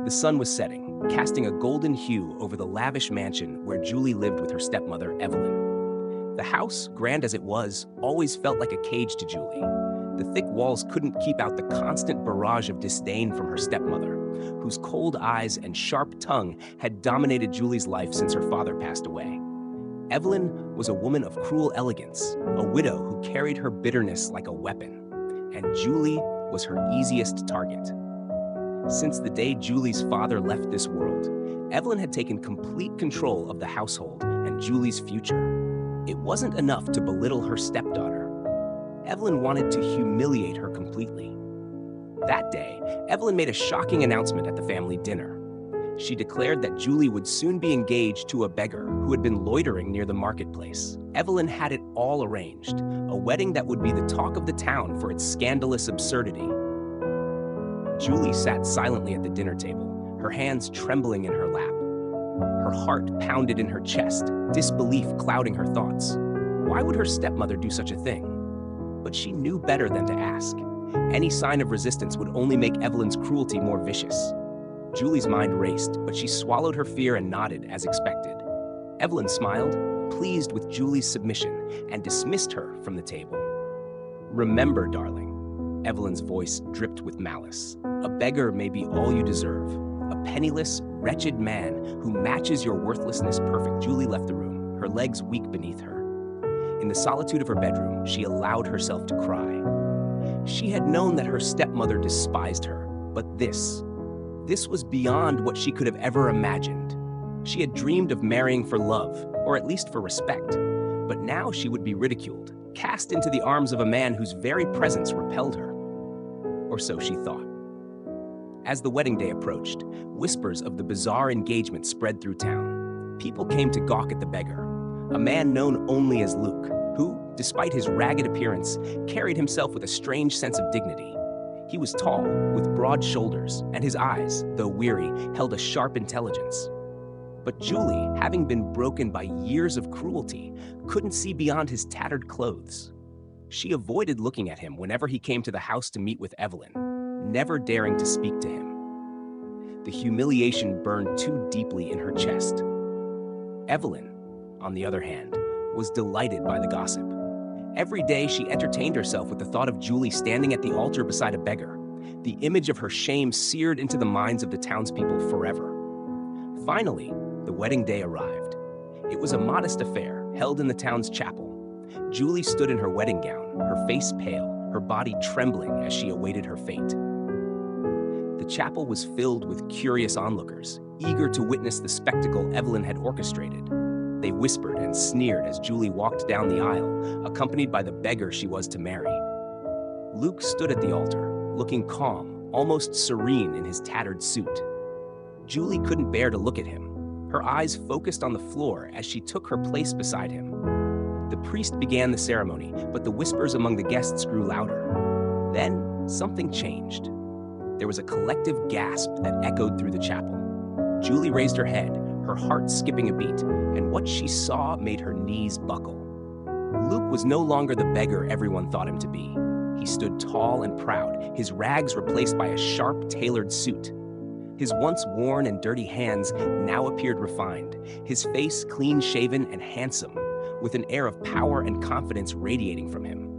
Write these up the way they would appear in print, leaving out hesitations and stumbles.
The sun was setting, casting a golden hue over the lavish mansion where Julie lived with her stepmother, Evelyn. The house, grand as it was, always felt like a cage to Julie. The thick walls couldn't keep out the constant barrage of disdain from her stepmother, whose cold eyes and sharp tongue had dominated Julie's life since her father passed away. Evelyn was a woman of cruel elegance, a widow who carried her bitterness like a weapon, and Julie was her easiest target. Since the day Julie's father left this world, Evelyn had taken complete control of the household and Julie's future. It wasn't enough to belittle her stepdaughter. Evelyn wanted to humiliate her completely. That day, Evelyn made a shocking announcement at the family dinner. She declared that Julie would soon be engaged to a beggar who had been loitering near the marketplace. Evelyn had it all arranged, a wedding that would be the talk of the town for its scandalous absurdity. Julie sat silently at the dinner table, her hands trembling in her lap. Her heart pounded in her chest, disbelief clouding her thoughts. Why would her stepmother do such a thing? But she knew better than to ask. Any sign of resistance would only make Evelyn's cruelty more vicious. Julie's mind raced, but she swallowed her fear and nodded as expected. Evelyn smiled, pleased with Julie's submission, and dismissed her from the table. "Remember, darling," Evelyn's voice dripped with malice, "a beggar may be all you deserve. A penniless, wretched man who matches your worthlessness perfect." Julie left the room, her legs weak beneath her. In the solitude of her bedroom, she allowed herself to cry. She had known that her stepmother despised her, but this was beyond what she could have ever imagined. She had dreamed of marrying for love, or at least for respect, but now she would be ridiculed, cast into the arms of a man whose very presence repelled her. Or so she thought. As the wedding day approached, whispers of the bizarre engagement spread through town. People came to gawk at the beggar, a man known only as Luke, who, despite his ragged appearance, carried himself with a strange sense of dignity. He was tall, with broad shoulders, and his eyes, though weary, held a sharp intelligence. But Julie, having been broken by years of cruelty, couldn't see beyond his tattered clothes. She avoided looking at him whenever he came to the house to meet with Evelyn, never daring to speak to him. The humiliation burned too deeply in her chest. Evelyn, on the other hand, was delighted by the gossip. Every day she entertained herself with the thought of Julie standing at the altar beside a beggar, the image of her shame seared into the minds of the townspeople forever. Finally, the wedding day arrived. It was a modest affair, held in the town's chapel. Julie stood in her wedding gown, her face pale, her body trembling as she awaited her fate. The chapel was filled with curious onlookers, eager to witness the spectacle Evelyn had orchestrated. They whispered and sneered as Julie walked down the aisle, accompanied by the beggar she was to marry. Luke stood at the altar, looking calm, almost serene in his tattered suit. Julie couldn't bear to look at him, her eyes focused on the floor as she took her place beside him. The priest began the ceremony, but the whispers among the guests grew louder. Then, something changed. There was a collective gasp that echoed through the chapel. Julie raised her head, her heart skipping a beat, and what she saw made her knees buckle. Luke was no longer the beggar everyone thought him to be. He stood tall and proud, his rags replaced by a sharp, tailored suit. His once worn and dirty hands now appeared refined, his face clean-shaven and handsome, with an air of power and confidence radiating from him.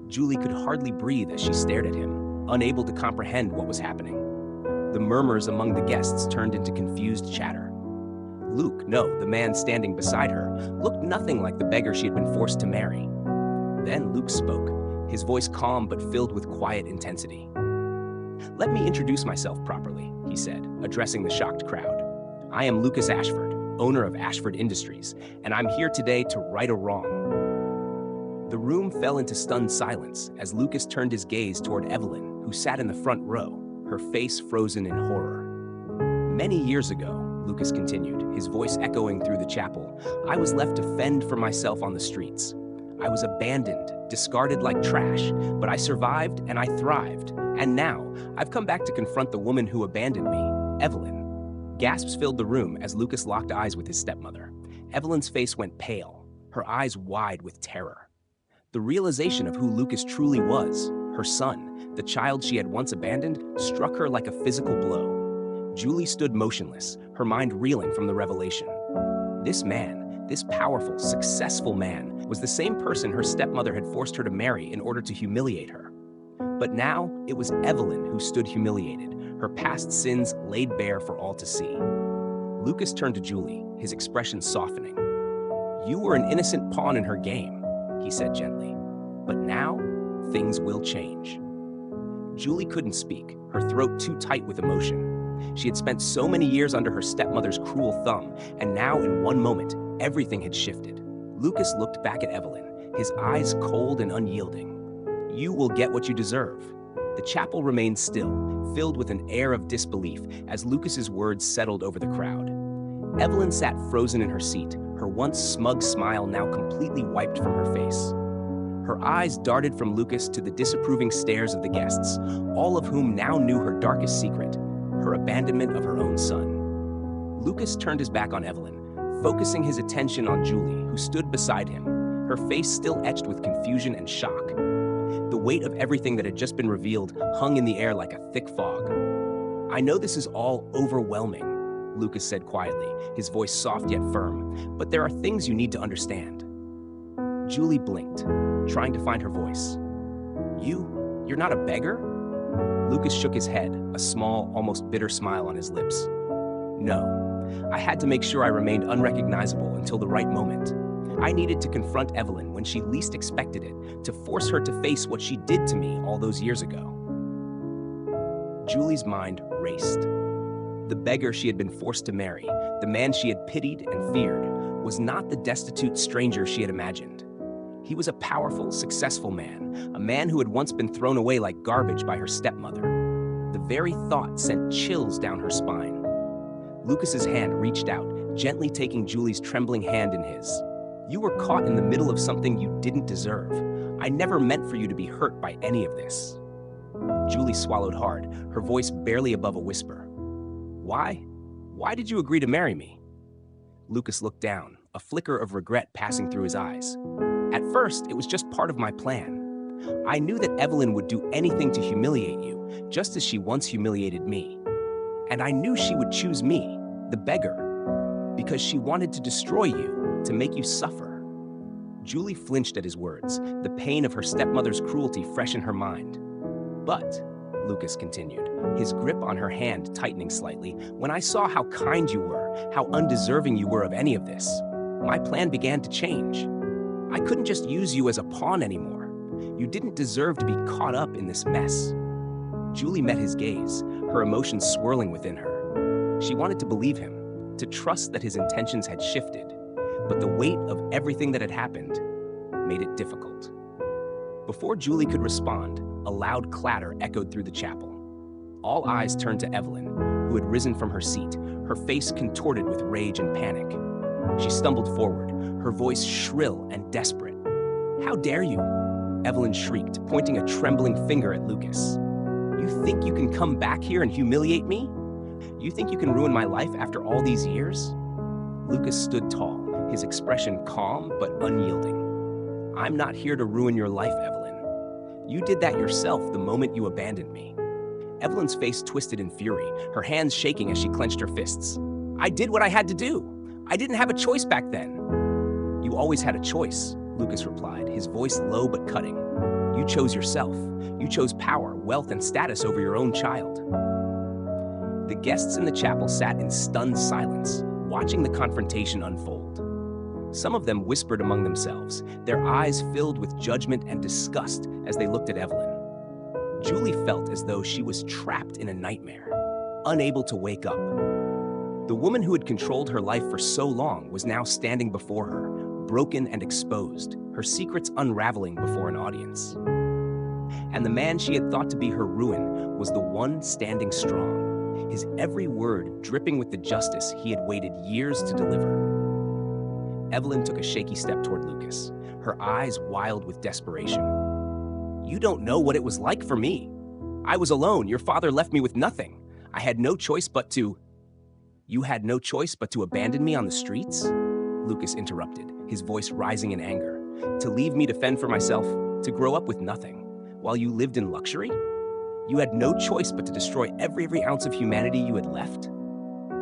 Julie could hardly breathe as she stared at him, unable to comprehend what was happening. The murmurs among the guests turned into confused chatter. Luke, no, the man standing beside her, looked nothing like the beggar she had been forced to marry. Then Luke spoke, his voice calm but filled with quiet intensity. "Let me introduce myself properly," he said, addressing the shocked crowd. "I am Lucas Ashford, owner of Ashford Industries, and I'm here today to right a wrong." The room fell into stunned silence as Lucas turned his gaze toward Evelyn, who sat in the front row, her face frozen in horror. "Many years ago," Lucas continued, his voice echoing through the chapel, "I was left to fend for myself on the streets. I was abandoned, discarded like trash, but I survived and I thrived. And now, I've come back to confront the woman who abandoned me, Evelyn." Gasps filled the room as Lucas locked eyes with his stepmother. Evelyn's face went pale, her eyes wide with terror. The realization of who Lucas truly was, her son, the child she had once abandoned, struck her like a physical blow. Julie stood motionless, her mind reeling from the revelation. This man, this powerful, successful man, was the same person her stepmother had forced her to marry in order to humiliate her. But now it was Evelyn who stood humiliated, her past sins laid bare for all to see. Lucas turned to Julie, his expression softening. "You were an innocent pawn in her game," he said gently. "But now, things will change." Julie couldn't speak, her throat too tight with emotion. She had spent so many years under her stepmother's cruel thumb, and now in one moment, everything had shifted. Lucas looked back at Evelyn, his eyes cold and unyielding. "You will get what you deserve." The chapel remained still, filled with an air of disbelief as Lucas's words settled over the crowd. Evelyn sat frozen in her seat, her once smug smile now completely wiped from her face. Her eyes darted from Lucas to the disapproving stares of the guests, all of whom now knew her darkest secret, her abandonment of her own son. Lucas turned his back on Evelyn, focusing his attention on Julie, who stood beside him, her face still etched with confusion and shock. The weight of everything that had just been revealed hung in the air like a thick fog. "I know this is all overwhelming," Lucas said quietly, his voice soft yet firm, "but there are things you need to understand." Julie blinked, trying to find her voice. You're not a beggar?" Lucas shook his head, a small, almost bitter smile on his lips. "No, I had to make sure I remained unrecognizable until the right moment. I needed to confront Evelyn when she least expected it, to force her to face what she did to me all those years ago." Julie's mind raced. The beggar she had been forced to marry, the man she had pitied and feared, was not the destitute stranger she had imagined. He was a powerful, successful man, a man who had once been thrown away like garbage by her stepmother. The very thought sent chills down her spine. Lucas's hand reached out, gently taking Julie's trembling hand in his. "You were caught in the middle of something you didn't deserve. I never meant for you to be hurt by any of this." Julie swallowed hard, her voice barely above a whisper. "Why? Why did you agree to marry me?" Lucas looked down, a flicker of regret passing through his eyes. "At first, it was just part of my plan. I knew that Evelyn would do anything to humiliate you, just as she once humiliated me. And I knew she would choose me, the beggar, because she wanted to destroy you, to make you suffer." Julie flinched at his words, the pain of her stepmother's cruelty fresh in her mind. "But," Lucas continued, his grip on her hand tightening slightly, "when I saw how kind you were, how undeserving you were of any of this, my plan began to change. I couldn't just use you as a pawn anymore. You didn't deserve to be caught up in this mess." Julie met his gaze, her emotions swirling within her. She wanted to believe him, to trust that his intentions had shifted, but the weight of everything that had happened made it difficult. Before Julie could respond, a loud clatter echoed through the chapel. All eyes turned to Evelyn, who had risen from her seat, her face contorted with rage and panic. She stumbled forward, her voice shrill and desperate. "How dare you?" Evelyn shrieked, pointing a trembling finger at Lucas. "You think you can come back here and humiliate me? You think you can ruin my life after all these years?" Lucas stood tall, his expression calm but unyielding. "I'm not here to ruin your life, Evelyn. You did that yourself the moment you abandoned me." Evelyn's face twisted in fury, her hands shaking as she clenched her fists. "I did what I had to do. I didn't have a choice back then." "You always had a choice," Lucas replied, his voice low but cutting. "You chose yourself. You chose power, wealth, and status over your own child." The guests in the chapel sat in stunned silence, watching the confrontation unfold. Some of them whispered among themselves, their eyes filled with judgment and disgust as they looked at Evelyn. Julie felt as though she was trapped in a nightmare, unable to wake up. The woman who had controlled her life for so long was now standing before her, broken and exposed, her secrets unraveling before an audience. And the man she had thought to be her ruin was the one standing strong, his every word dripping with the justice he had waited years to deliver. Evelyn took a shaky step toward Lucas, her eyes wild with desperation. "You don't know what it was like for me. I was alone. Your father left me with nothing. I had no choice but to—" "You had no choice but to abandon me on the streets?" Lucas interrupted, his voice rising in anger. "To leave me to fend for myself, to grow up with nothing, while you lived in luxury? You had no choice but to destroy every ounce of humanity you had left?"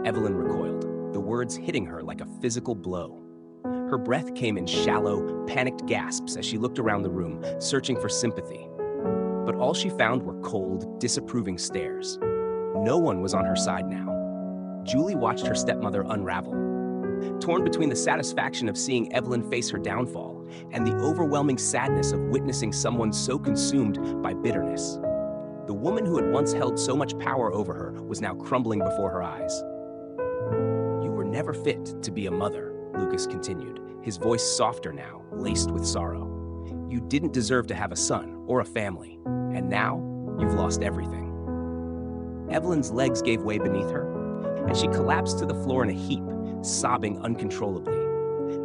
Evelyn recoiled, the words hitting her like a physical blow. Her breath came in shallow, panicked gasps as she looked around the room, searching for sympathy. But all she found were cold, disapproving stares. No one was on her side now. Julie watched her stepmother unravel. Torn between the satisfaction of seeing Evelyn face her downfall and the overwhelming sadness of witnessing someone so consumed by bitterness. The woman who had once held so much power over her was now crumbling before her eyes. "You were never fit to be a mother," Lucas continued, his voice softer now, laced with sorrow. "You didn't deserve to have a son or a family, and now you've lost everything." Evelyn's legs gave way beneath her, and she collapsed to the floor in a heap, sobbing uncontrollably.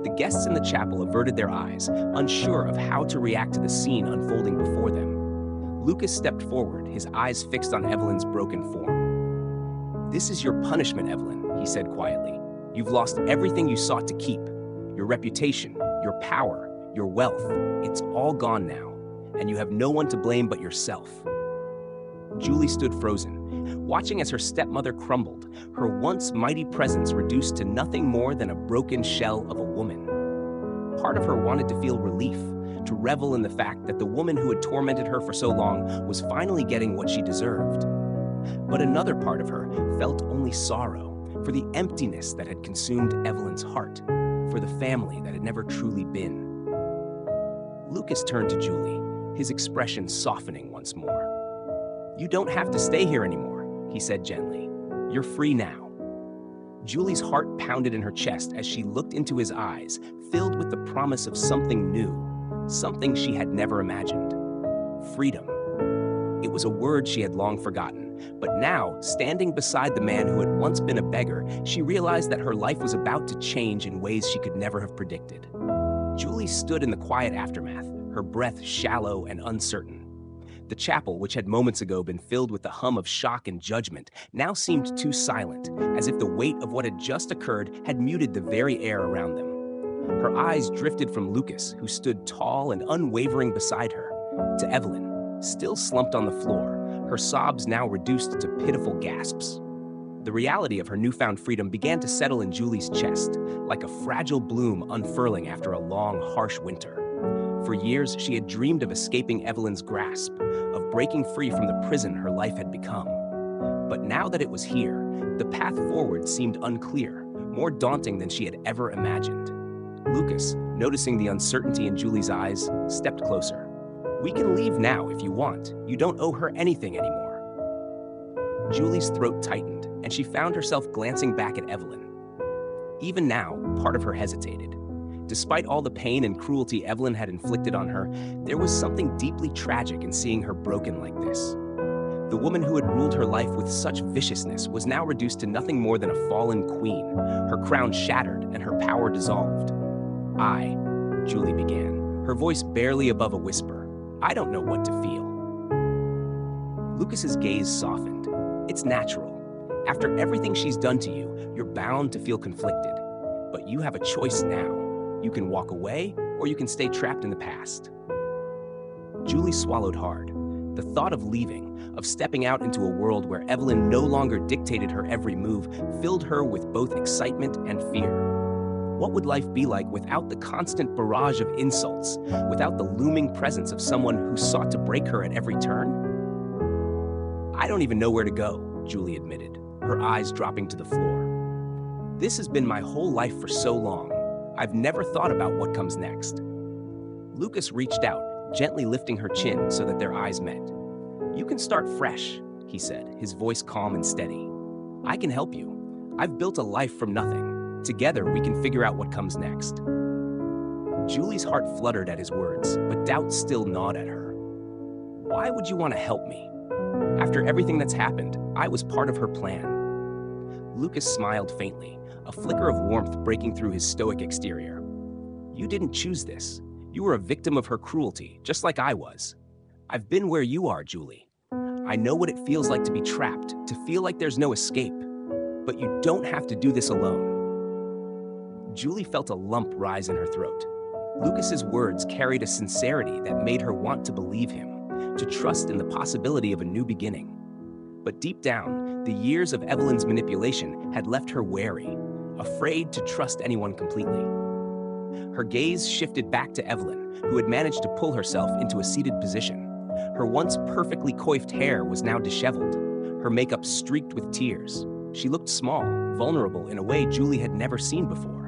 The guests in the chapel averted their eyes, unsure of how to react to the scene unfolding before them. Lucas stepped forward, his eyes fixed on Evelyn's broken form. "This is your punishment, Evelyn," he said quietly. "You've lost everything you sought to keep. Your reputation, your power, your wealth. It's all gone now, and you have no one to blame but yourself." Julie stood frozen, watching as her stepmother crumbled, her once mighty presence reduced to nothing more than a broken shell of a woman. Part of her wanted to feel relief, to revel in the fact that the woman who had tormented her for so long was finally getting what she deserved. But another part of her felt only sorrow for the emptiness that had consumed Evelyn's heart, for the family that had never truly been. Lucas turned to Julie, his expression softening once more. "You don't have to stay here anymore," he said gently. "You're free now." Julie's heart pounded in her chest as she looked into his eyes, filled with the promise of something new, something she had never imagined. Freedom. It was a word she had long forgotten, but now, standing beside the man who had once been a beggar, she realized that her life was about to change in ways she could never have predicted. Julie stood in the quiet aftermath, her breath shallow and uncertain. The chapel, which had moments ago been filled with the hum of shock and judgment, now seemed too silent, as if the weight of what had just occurred had muted the very air around them. Her eyes drifted from Lucas, who stood tall and unwavering beside her, to Evelyn, still slumped on the floor, her sobs now reduced to pitiful gasps. The reality of her newfound freedom began to settle in Julie's chest, like a fragile bloom unfurling after a long, harsh winter. For years, she had dreamed of escaping Evelyn's grasp, of breaking free from the prison her life had become. But now that it was here, the path forward seemed unclear, more daunting than she had ever imagined. Lucas, noticing the uncertainty in Julie's eyes, stepped closer. "We can leave now if you want. You don't owe her anything anymore." Julie's throat tightened, and she found herself glancing back at Evelyn. Even now, part of her hesitated. Despite all the pain and cruelty Evelyn had inflicted on her, there was something deeply tragic in seeing her broken like this. The woman who had ruled her life with such viciousness was now reduced to nothing more than a fallen queen, her crown shattered and her power dissolved. Julie began, her voice barely above a whisper. "I don't know what to feel." Lucas's gaze softened. "It's natural. After everything she's done to you, you're bound to feel conflicted. But you have a choice now. You can walk away, or you can stay trapped in the past." Julie swallowed hard. The thought of leaving, of stepping out into a world where Evelyn no longer dictated her every move, filled her with both excitement and fear. What would life be like without the constant barrage of insults, without the looming presence of someone who sought to break her at every turn? "I don't even know where to go," Julie admitted, her eyes dropping to the floor. "This has been my whole life for so long. I've never thought about what comes next." Lucas reached out, gently lifting her chin so that their eyes met. "You can start fresh," he said, his voice calm and steady. "I can help you. I've built a life from nothing. Together, we can figure out what comes next." Julie's heart fluttered at his words, but doubt still gnawed at her. "Why would you want to help me? After everything that's happened, I was part of her plan." Lucas smiled faintly, a flicker of warmth breaking through his stoic exterior. "You didn't choose this. You were a victim of her cruelty, just like I was. I've been where you are, Julie. I know what it feels like to be trapped, to feel like there's no escape. But you don't have to do this alone." Julie felt a lump rise in her throat. Lucas's words carried a sincerity that made her want to believe him, to trust in the possibility of a new beginning. But deep down, The years of Evelyn's manipulation had left her wary, afraid to trust anyone completely. Her gaze shifted back to Evelyn, who had managed to pull herself into a seated position. Her once perfectly coiffed hair was now disheveled, her makeup streaked with tears. She looked small, vulnerable in a way Julie had never seen before.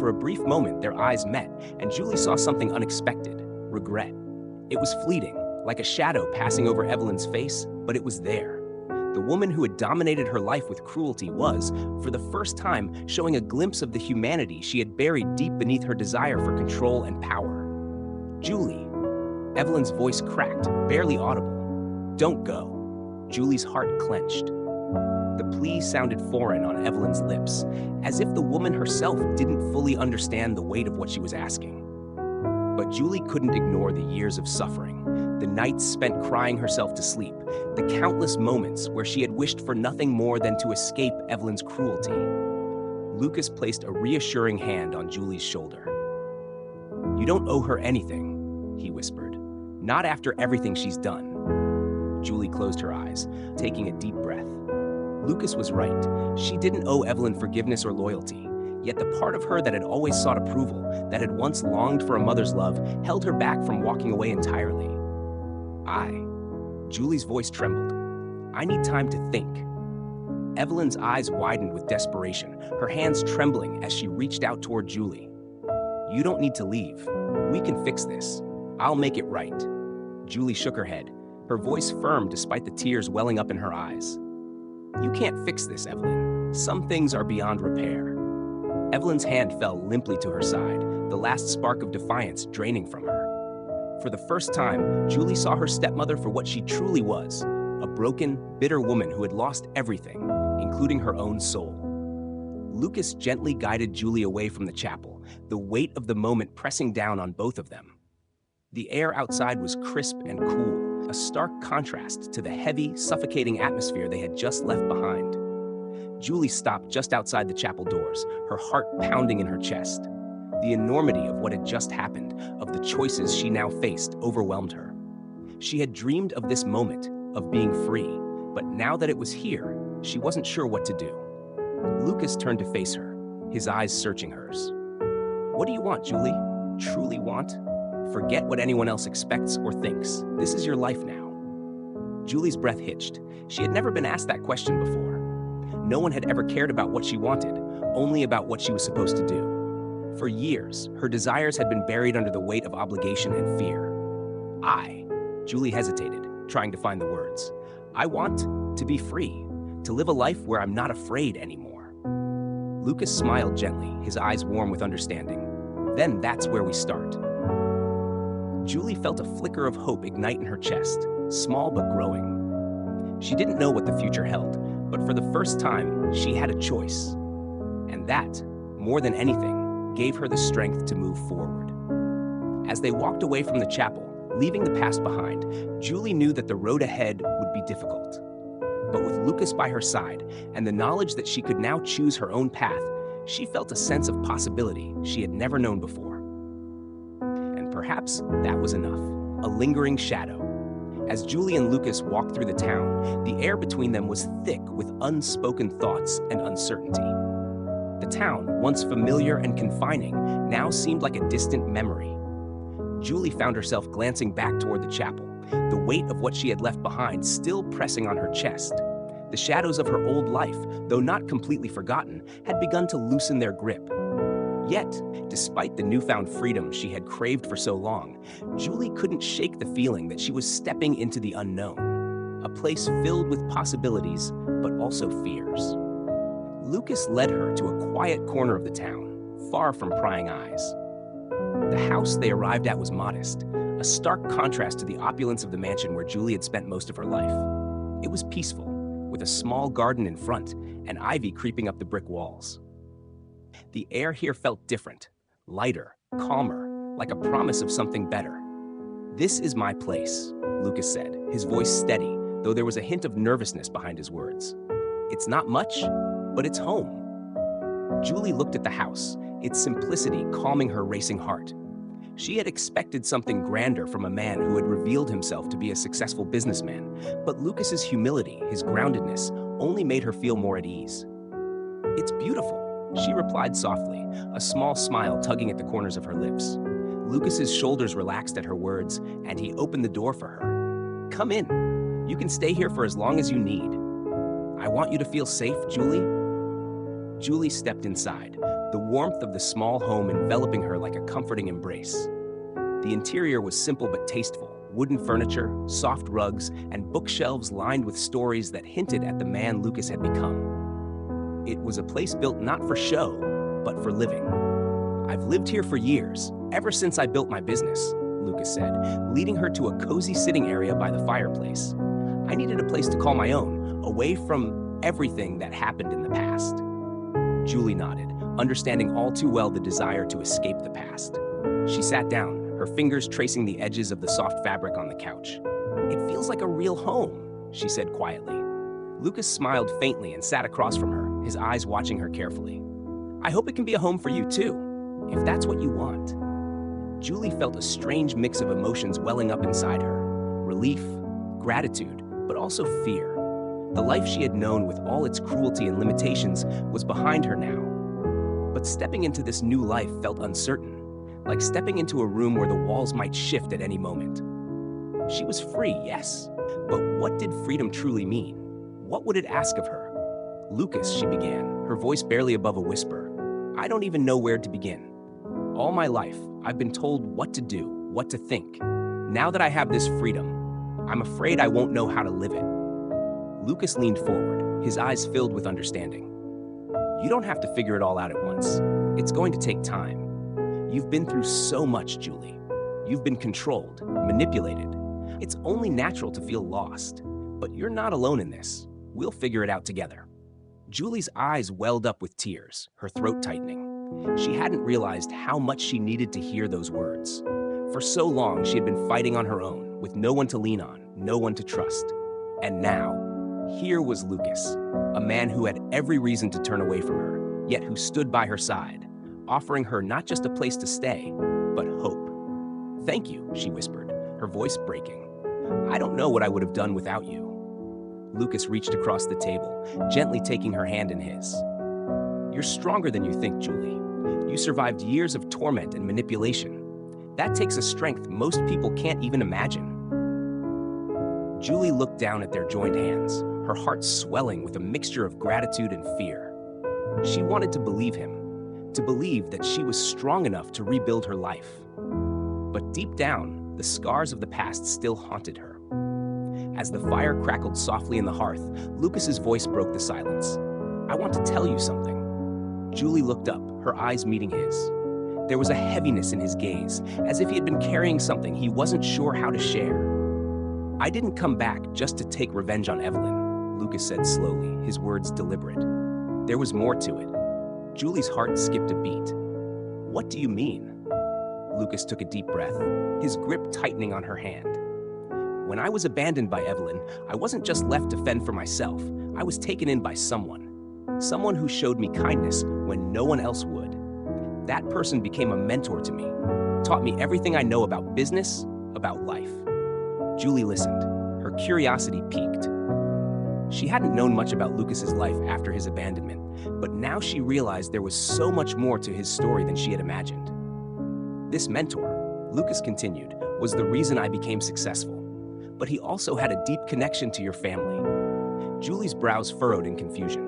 For a brief moment, their eyes met, and Julie saw something unexpected: regret. It was fleeting, like a shadow passing over Evelyn's face, but it was there. The woman who had dominated her life with cruelty was, for the first time, showing a glimpse of the humanity she had buried deep beneath her desire for control and power. "Julie." Evelyn's voice cracked, barely audible. "Don't go." Julie's heart clenched. The plea sounded foreign on Evelyn's lips, as if the woman herself didn't fully understand the weight of what she was asking. But Julie couldn't ignore the years of suffering, the nights spent crying herself to sleep, the countless moments where she had wished for nothing more than to escape Evelyn's cruelty. Lucas placed a reassuring hand on Julie's shoulder. "You don't owe her anything," he whispered. "Not after everything she's done." Julie closed her eyes, taking a deep breath. Lucas was right. She didn't owe Evelyn forgiveness or loyalty, yet the part of her that had always sought approval, that had once longed for a mother's love, held her back from walking away entirely. Julie's voice trembled. "I need time to think." Evelyn's eyes widened with desperation, her hands trembling as she reached out toward Julie. "You don't need to leave. We can fix this. I'll make it right." Julie shook her head, her voice firm despite the tears welling up in her eyes. "You can't fix this, Evelyn. Some things are beyond repair." Evelyn's hand fell limply to her side, the last spark of defiance draining from her. For the first time, Julie saw her stepmother for what she truly was, a broken, bitter woman who had lost everything, including her own soul. Lucas gently guided Julie away from the chapel, the weight of the moment pressing down on both of them. The air outside was crisp and cool, a stark contrast to the heavy, suffocating atmosphere they had just left behind. Julie stopped just outside the chapel doors, her heart pounding in her chest. The enormity of what had just happened, of the choices she now faced, overwhelmed her. She had dreamed of this moment, of being free, but now that it was here, she wasn't sure what to do. Lucas turned to face her, his eyes searching hers. "What do you want, Julie? Truly want? Forget what anyone else expects or thinks. This is your life now." Julie's breath hitched. She had never been asked that question before. No one had ever cared about what she wanted, only about what she was supposed to do. For years, her desires had been buried under the weight of obligation and fear. Julie hesitated, trying to find the words. "I want to be free, to live a life where I'm not afraid anymore." Lucas smiled gently, his eyes warm with understanding. "Then that's where we start." Julie felt a flicker of hope ignite in her chest, small but growing. She didn't know what the future held, but for the first time, she had a choice. And that, more than anything, gave her the strength to move forward. As they walked away from the chapel, leaving the past behind, Julie knew that the road ahead would be difficult. But with Lucas by her side, and the knowledge that she could now choose her own path, she felt a sense of possibility she had never known before. And perhaps that was enough, a lingering shadow. As Julie and Lucas walked through the town, the air between them was thick with unspoken thoughts and uncertainty. The town, once familiar and confining, now seemed like a distant memory. Julie found herself glancing back toward the chapel, the weight of what she had left behind still pressing on her chest. The shadows of her old life, though not completely forgotten, had begun to loosen their grip. Yet, despite the newfound freedom she had craved for so long, Julie couldn't shake the feeling that she was stepping into the unknown, a place filled with possibilities, but also fears. Lucas led her to a quiet corner of the town, far from prying eyes. The house they arrived at was modest, a stark contrast to the opulence of the mansion where Julie had spent most of her life. It was peaceful, with a small garden in front and ivy creeping up the brick walls. The air here felt different, lighter, calmer, like a promise of something better. "This is my place," Lucas said, his voice steady, though there was a hint of nervousness behind his words. "It's not much, but it's home." Julie looked at the house, its simplicity calming her racing heart. She had expected something grander from a man who had revealed himself to be a successful businessman, but Lucas's humility, his groundedness, only made her feel more at ease. "It's beautiful," she replied softly, a small smile tugging at the corners of her lips. Lucas's shoulders relaxed at her words, and he opened the door for her. "Come in. You can stay here for as long as you need." "I want you to feel safe, Julie." Julie stepped inside, the warmth of the small home enveloping her like a comforting embrace. The interior was simple but tasteful: wooden furniture, soft rugs, and bookshelves lined with stories that hinted at the man Lucas had become. It was a place built not for show, but for living. "I've lived here for years, ever since I built my business," Lucas said, leading her to a cozy sitting area by the fireplace. "I needed a place to call my own, away from everything that happened in the past." Julie nodded, understanding all too well the desire to escape the past. She sat down, her fingers tracing the edges of the soft fabric on the couch. "It feels like a real home," she said quietly. Lucas smiled faintly and sat across from her, his eyes watching her carefully. "I hope it can be a home for you too, if that's what you want." Julie felt a strange mix of emotions welling up inside her: relief, gratitude, but also fear. The life she had known, with all its cruelty and limitations, was behind her now. But stepping into this new life felt uncertain, like stepping into a room where the walls might shift at any moment. She was free, yes, but what did freedom truly mean? What would it ask of her? "Lucas," she began, her voice barely above a whisper, "I don't even know where to begin. All my life, I've been told what to do, what to think. Now that I have this freedom, I'm afraid I won't know how to live it." Lucas leaned forward, his eyes filled with understanding. "You don't have to figure it all out at once. It's going to take time. You've been through so much, Julie. You've been controlled, manipulated. It's only natural to feel lost. But you're not alone in this. We'll figure it out together." Julie's eyes welled up with tears, her throat tightening. She hadn't realized how much she needed to hear those words. For so long, she had been fighting on her own, with no one to lean on, no one to trust. And now, here was Lucas, a man who had every reason to turn away from her, yet who stood by her side, offering her not just a place to stay, but hope. "Thank you," she whispered, her voice breaking. "I don't know what I would have done without you." Lucas reached across the table, gently taking her hand in his. "You're stronger than you think, Julie. You survived years of torment and manipulation. That takes a strength most people can't even imagine." Julie looked down at their joined hands, her heart swelling with a mixture of gratitude and fear. She wanted to believe him, to believe that she was strong enough to rebuild her life. But deep down, the scars of the past still haunted her. As the fire crackled softly in the hearth, Lucas's voice broke the silence. "I want to tell you something." Julie looked up, her eyes meeting his. There was a heaviness in his gaze, as if he had been carrying something he wasn't sure how to share. "I didn't come back just to take revenge on Evelyn," Lucas said slowly, his words deliberate. There was more to it. Julie's heart skipped a beat. "What do you mean?" Lucas took a deep breath, his grip tightening on her hand. "When I was abandoned by Evelyn, I wasn't just left to fend for myself. I was taken in by someone. Someone who showed me kindness when no one else would. That person became a mentor to me, taught me everything I know about business, about life." Julie listened, her curiosity piqued. She hadn't known much about Lucas's life after his abandonment, but now she realized there was so much more to his story than she had imagined. "This mentor," Lucas continued, "was the reason I became successful. But he also had a deep connection to your family." Julie's brows furrowed in confusion.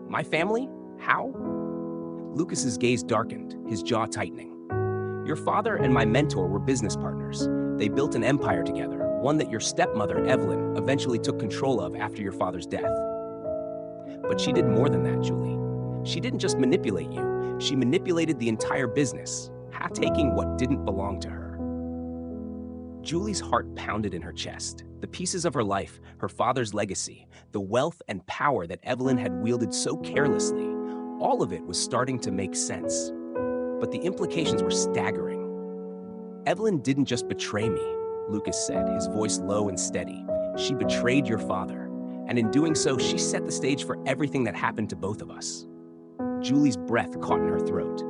"My family? How?" Lucas's gaze darkened, his jaw tightening. "Your father and my mentor were business partners. They built an empire together, one that your stepmother, Evelyn, eventually took control of after your father's death. But she did more than that, Julie. She didn't just manipulate you, she manipulated the entire business, taking what didn't belong to her." Julie's heart pounded in her chest. The pieces of her life, her father's legacy, the wealth and power that Evelyn had wielded so carelessly, all of it was starting to make sense. But the implications were staggering. "Evelyn didn't just betray me," Lucas said, his voice low and steady. "She betrayed your father, and in doing so, she set the stage for everything that happened to both of us." Julie's breath caught in her throat.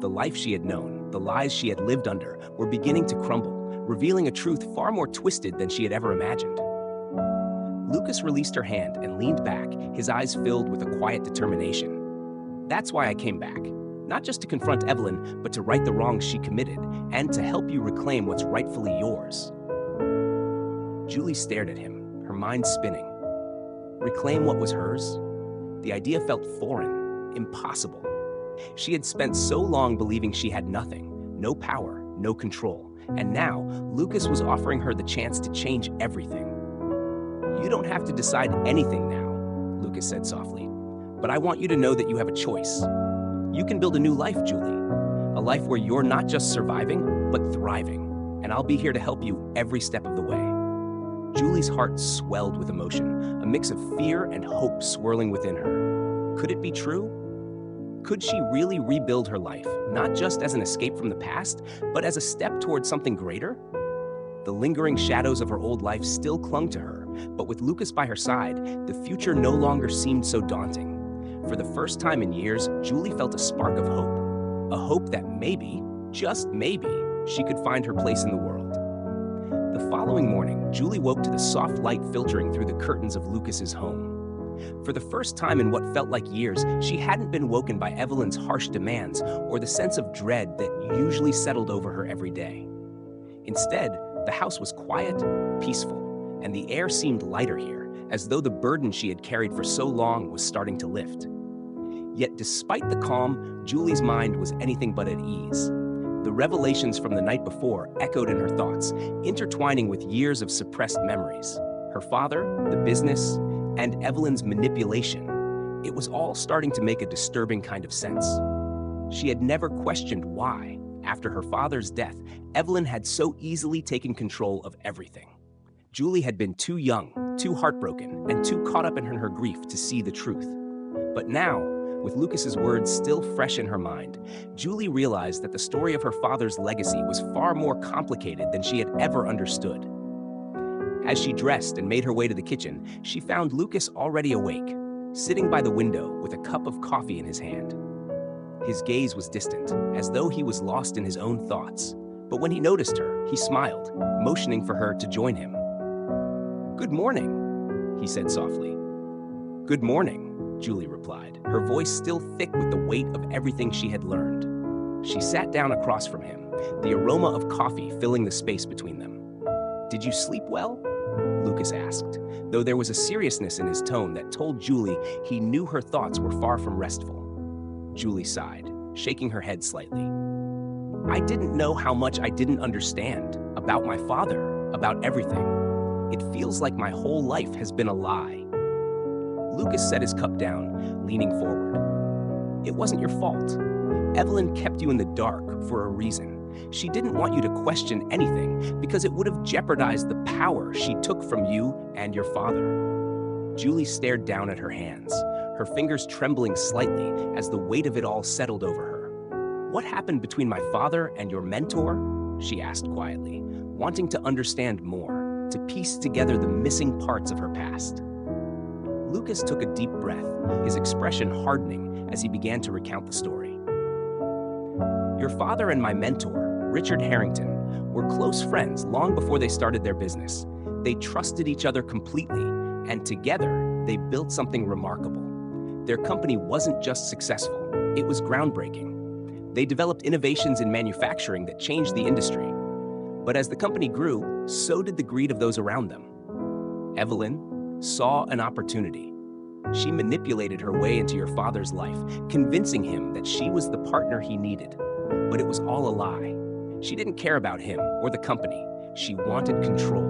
The life she had known, the lies she had lived under, were beginning to crumble, revealing a truth far more twisted than she had ever imagined. Lucas released her hand and leaned back, his eyes filled with a quiet determination. "That's why I came back. Not just to confront Evelyn, but to right the wrongs she committed, and to help you reclaim what's rightfully yours." Julie stared at him, her mind spinning. Reclaim what was hers? The idea felt foreign, impossible. She had spent so long believing she had nothing, no power, no control, and now Lucas was offering her the chance to change everything. "You don't have to decide anything now," Lucas said softly, "but I want you to know that you have a choice. You can build a new life, Julie, a life where you're not just surviving, but thriving, and I'll be here to help you every step of the way." Julie's heart swelled with emotion, a mix of fear and hope swirling within her. Could it be true? Could she really rebuild her life, not just as an escape from the past, but as a step towards something greater? The lingering shadows of her old life still clung to her, but with Lucas by her side, the future no longer seemed so daunting. For the first time in years, Julie felt a spark of hope. A hope that maybe, just maybe, she could find her place in the world. The following morning, Julie woke to the soft light filtering through the curtains of Lucas's home. For the first time in what felt like years, she hadn't been woken by Evelyn's harsh demands or the sense of dread that usually settled over her every day. Instead, the house was quiet, peaceful, and the air seemed lighter here, as though the burden she had carried for so long was starting to lift. Yet despite the calm, Julie's mind was anything but at ease. The revelations from the night before echoed in her thoughts, intertwining with years of suppressed memories. Her father, the business, and Evelyn's manipulation. It was all starting to make a disturbing kind of sense. She had never questioned why, after her father's death, Evelyn had so easily taken control of everything. Julie had been too young, too heartbroken, and too caught up in her grief to see the truth. But now, with Lucas's words still fresh in her mind, Julie realized that the story of her father's legacy was far more complicated than she had ever understood. As she dressed and made her way to the kitchen, she found Lucas already awake, sitting by the window with a cup of coffee in his hand. His gaze was distant, as though he was lost in his own thoughts. But when he noticed her, he smiled, motioning for her to join him. "Good morning," he said softly. "Good morning," Julie replied, her voice still thick with the weight of everything she had learned. She sat down across from him, the aroma of coffee filling the space between them. "Did you sleep well?" Lucas asked, though there was a seriousness in his tone that told Julie he knew her thoughts were far from restful. Julie sighed, shaking her head slightly. "I didn't know how much I didn't understand about my father, about everything. It feels like my whole life has been a lie." Lucas set his cup down, leaning forward. "It wasn't your fault. Evelyn kept you in the dark for a reason. She didn't want you to question anything because it would have jeopardized the power she took from you and your father." Julie stared down at her hands, her fingers trembling slightly as the weight of it all settled over her. "What happened between my father and your mentor?" she asked quietly, wanting to understand more, to piece together the missing parts of her past. Lucas took a deep breath, his expression hardening as he began to recount the story. "Your father and my mentor, Richard Harrington, were close friends long before they started their business. They trusted each other completely, and together they built something remarkable. Their company wasn't just successful, it was groundbreaking. They developed innovations in manufacturing that changed the industry. But as the company grew, so did the greed of those around them. Evelyn saw an opportunity. She manipulated her way into your father's life, convincing him that she was the partner he needed. But it was all a lie. She didn't care about him or the company. She wanted control."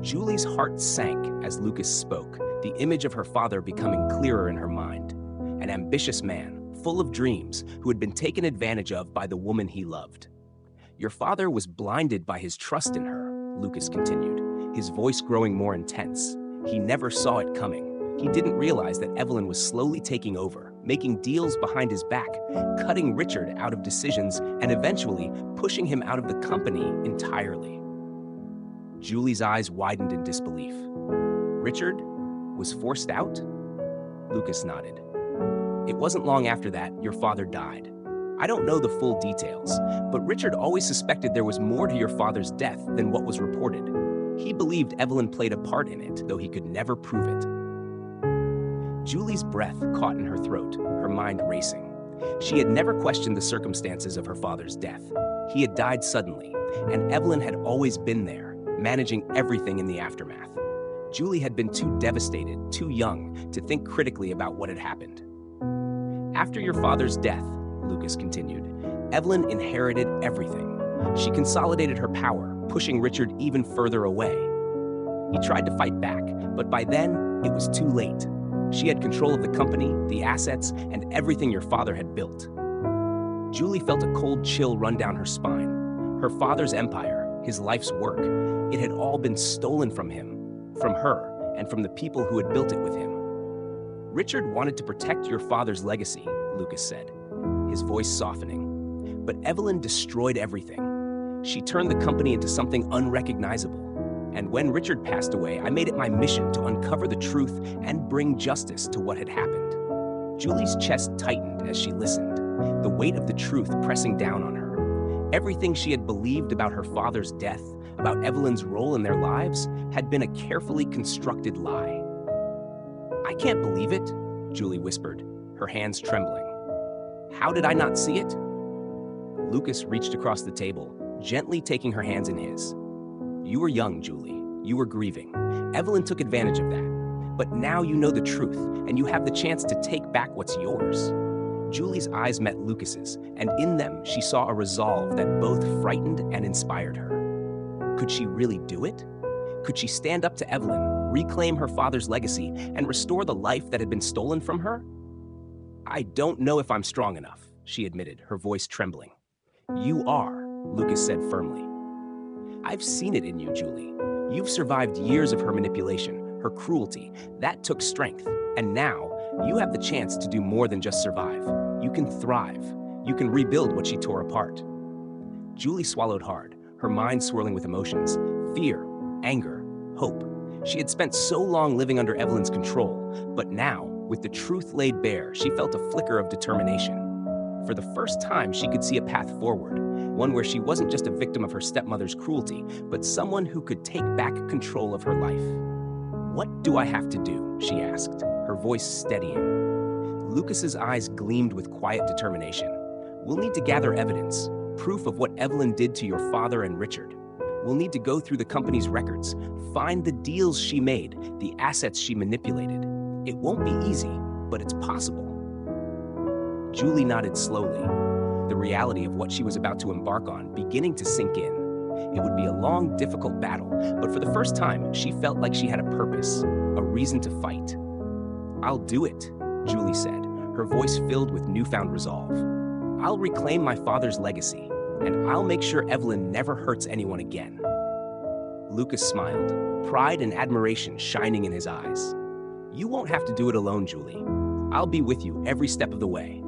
Julie's heart sank as Lucas spoke, the image of her father becoming clearer in her mind. An ambitious man, full of dreams, who had been taken advantage of by the woman he loved. "Your father was blinded by his trust in her," Lucas continued, his voice growing more intense. "He never saw it coming. He didn't realize that Evelyn was slowly taking over, making deals behind his back, cutting Richard out of decisions, and eventually pushing him out of the company entirely." Julie's eyes widened in disbelief. "Richard was forced out?" Lucas nodded. "It wasn't long after that your father died. I don't know the full details, but Richard always suspected there was more to your father's death than what was reported. He believed Evelyn played a part in it, though he could never prove it. Julie's breath caught in her throat, her mind racing. She had never questioned the circumstances of her father's death. He had died suddenly, and Evelyn had always been there, managing everything in the aftermath. Julie had been too devastated, too young, to think critically about what had happened. After your father's death, Lucas continued, Evelyn inherited everything. She consolidated her power, pushing Richard even further away. He tried to fight back, but by then, it was too late. She had control of the company, the assets, and everything your father had built. Julie felt a cold chill run down her spine. Her father's empire, his life's work, it had all been stolen from him, from her, and from the people who had built it with him. Richard wanted to protect your father's legacy, Lucas said, his voice softening. But Evelyn destroyed everything. She turned the company into something unrecognizable. And when Richard passed away, I made it my mission to uncover the truth and bring justice to what had happened. Julie's chest tightened as she listened, the weight of the truth pressing down on her. Everything she had believed about her father's death, about Evelyn's role in their lives, had been a carefully constructed lie. I can't believe it, Julie whispered, her hands trembling. How did I not see it? Lucas reached across the table, gently taking her hands in his. You were young, Julie. You were grieving. Evelyn took advantage of that. But now you know the truth, and you have the chance to take back what's yours. Julie's eyes met Lucas's, and in them she saw a resolve that both frightened and inspired her. Could she really do it? Could she stand up to Evelyn, reclaim her father's legacy, and restore the life that had been stolen from her? I don't know if I'm strong enough, she admitted, her voice trembling. You are, Lucas said firmly. I've seen it in you, Julie. You've survived years of her manipulation, her cruelty. That took strength. And now, you have the chance to do more than just survive. You can thrive. You can rebuild what she tore apart. Julie swallowed hard, her mind swirling with emotions, fear, anger, hope. She had spent so long living under Evelyn's control, but now, with the truth laid bare, she felt a flicker of determination. For the first time, she could see a path forward, one where she wasn't just a victim of her stepmother's cruelty, but someone who could take back control of her life. What do I have to do? She asked, her voice steadying. Lucas's eyes gleamed with quiet determination. We'll need to gather evidence, proof of what Evelyn did to your father and Richard. We'll need to go through the company's records, find the deals she made, the assets she manipulated. It won't be easy, but it's possible. Julie nodded slowly, the reality of what she was about to embark on beginning to sink in. It would be a long, difficult battle, but for the first time, she felt like she had a purpose, a reason to fight. I'll do it, Julie said, her voice filled with newfound resolve. I'll reclaim my father's legacy, and I'll make sure Evelyn never hurts anyone again. Lucas smiled, pride and admiration shining in his eyes. You won't have to do it alone, Julie. I'll be with you every step of the way.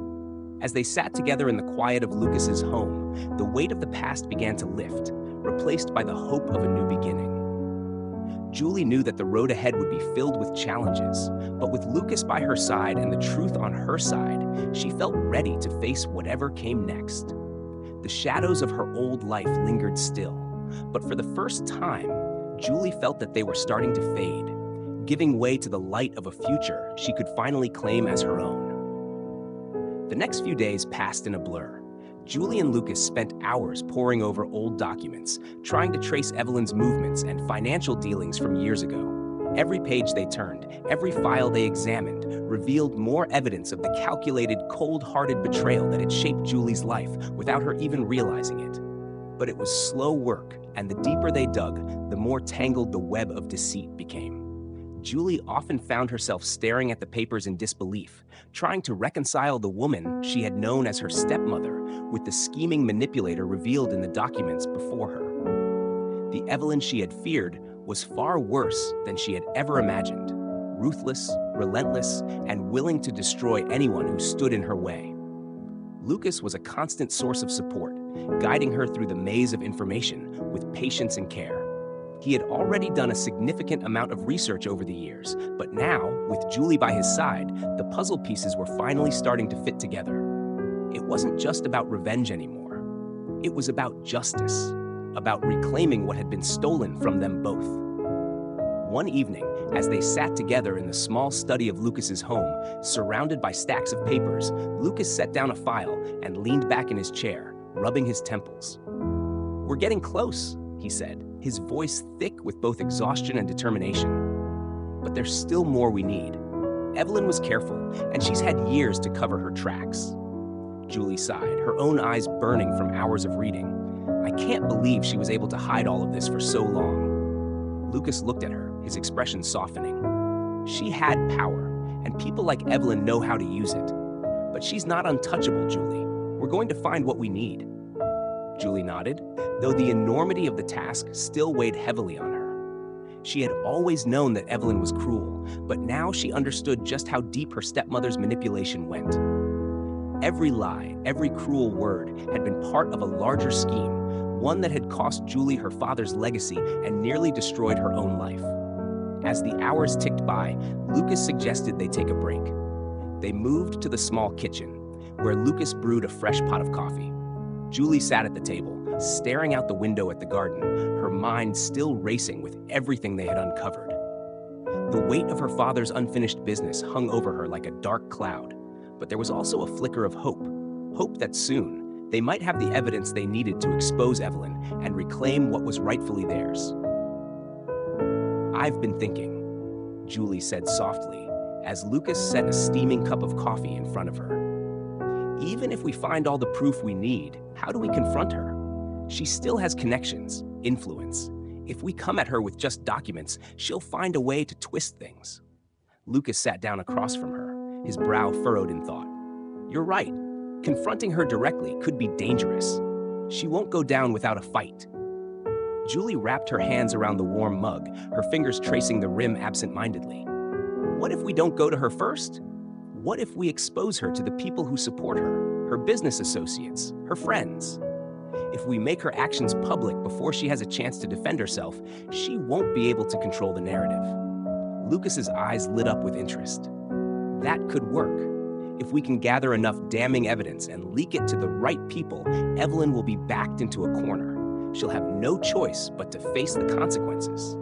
As they sat together in the quiet of Lucas's home, the weight of the past began to lift, replaced by the hope of a new beginning. Julie knew that the road ahead would be filled with challenges, but with Lucas by her side and the truth on her side, she felt ready to face whatever came next. The shadows of her old life lingered still, but for the first time, Julie felt that they were starting to fade, giving way to the light of a future she could finally claim as her own. The next few days passed in a blur. Julie and Lucas spent hours poring over old documents, trying to trace Evelyn's movements and financial dealings from years ago. Every page they turned, every file they examined, revealed more evidence of the calculated, cold-hearted betrayal that had shaped Julie's life without her even realizing it. But it was slow work, and the deeper they dug, the more tangled the web of deceit became. Julie often found herself staring at the papers in disbelief, trying to reconcile the woman she had known as her stepmother with the scheming manipulator revealed in the documents before her. The Evelyn she had feared was far worse than she had ever imagined, ruthless, relentless, and willing to destroy anyone who stood in her way. Lucas was a constant source of support, guiding her through the maze of information with patience and care. He had already done a significant amount of research over the years, but now, with Julie by his side, the puzzle pieces were finally starting to fit together. It wasn't just about revenge anymore. It was about justice, about reclaiming what had been stolen from them both. One evening, as they sat together in the small study of Lucas's home, surrounded by stacks of papers, Lucas set down a file and leaned back in his chair, rubbing his temples. "We're getting close," he said, his voice thick with both exhaustion and determination. "But there's still more we need. Evelyn was careful, and she's had years to cover her tracks." Julie sighed, her own eyes burning from hours of reading. "I can't believe she was able to hide all of this for so long." Lucas looked at her, his expression softening. "She had power, and people like Evelyn know how to use it. But she's not untouchable, Julie. We're going to find what we need." Julie nodded, though the enormity of the task still weighed heavily on her. She had always known that Evelyn was cruel, but now she understood just how deep her stepmother's manipulation went. Every lie, every cruel word had been part of a larger scheme, one that had cost Julie her father's legacy and nearly destroyed her own life. As the hours ticked by, Lucas suggested they take a break. They moved to the small kitchen, where Lucas brewed a fresh pot of coffee. Julie sat at the table, staring out the window at the garden, her mind still racing with everything they had uncovered. The weight of her father's unfinished business hung over her like a dark cloud, but there was also a flicker of hope. Hope that soon, they might have the evidence they needed to expose Evelyn and reclaim what was rightfully theirs. "I've been thinking," Julie said softly, as Lucas set a steaming cup of coffee in front of her. "Even if we find all the proof we need, how do we confront her? She still has connections, influence. If we come at her with just documents, she'll find a way to twist things." Lucas sat down across from her, his brow furrowed in thought. "You're right. Confronting her directly could be dangerous. She won't go down without a fight." Julie wrapped her hands around the warm mug, her fingers tracing the rim absent-mindedly. "What if we don't go to her first? What if we expose her to the people who support her business associates, her friends? If we make her actions public before she has a chance to defend herself, she won't be able to control the narrative." Lucas's eyes lit up with interest. "That could work. If we can gather enough damning evidence and leak it to the right people, Evelyn will be backed into a corner. She'll have no choice but to face the consequences."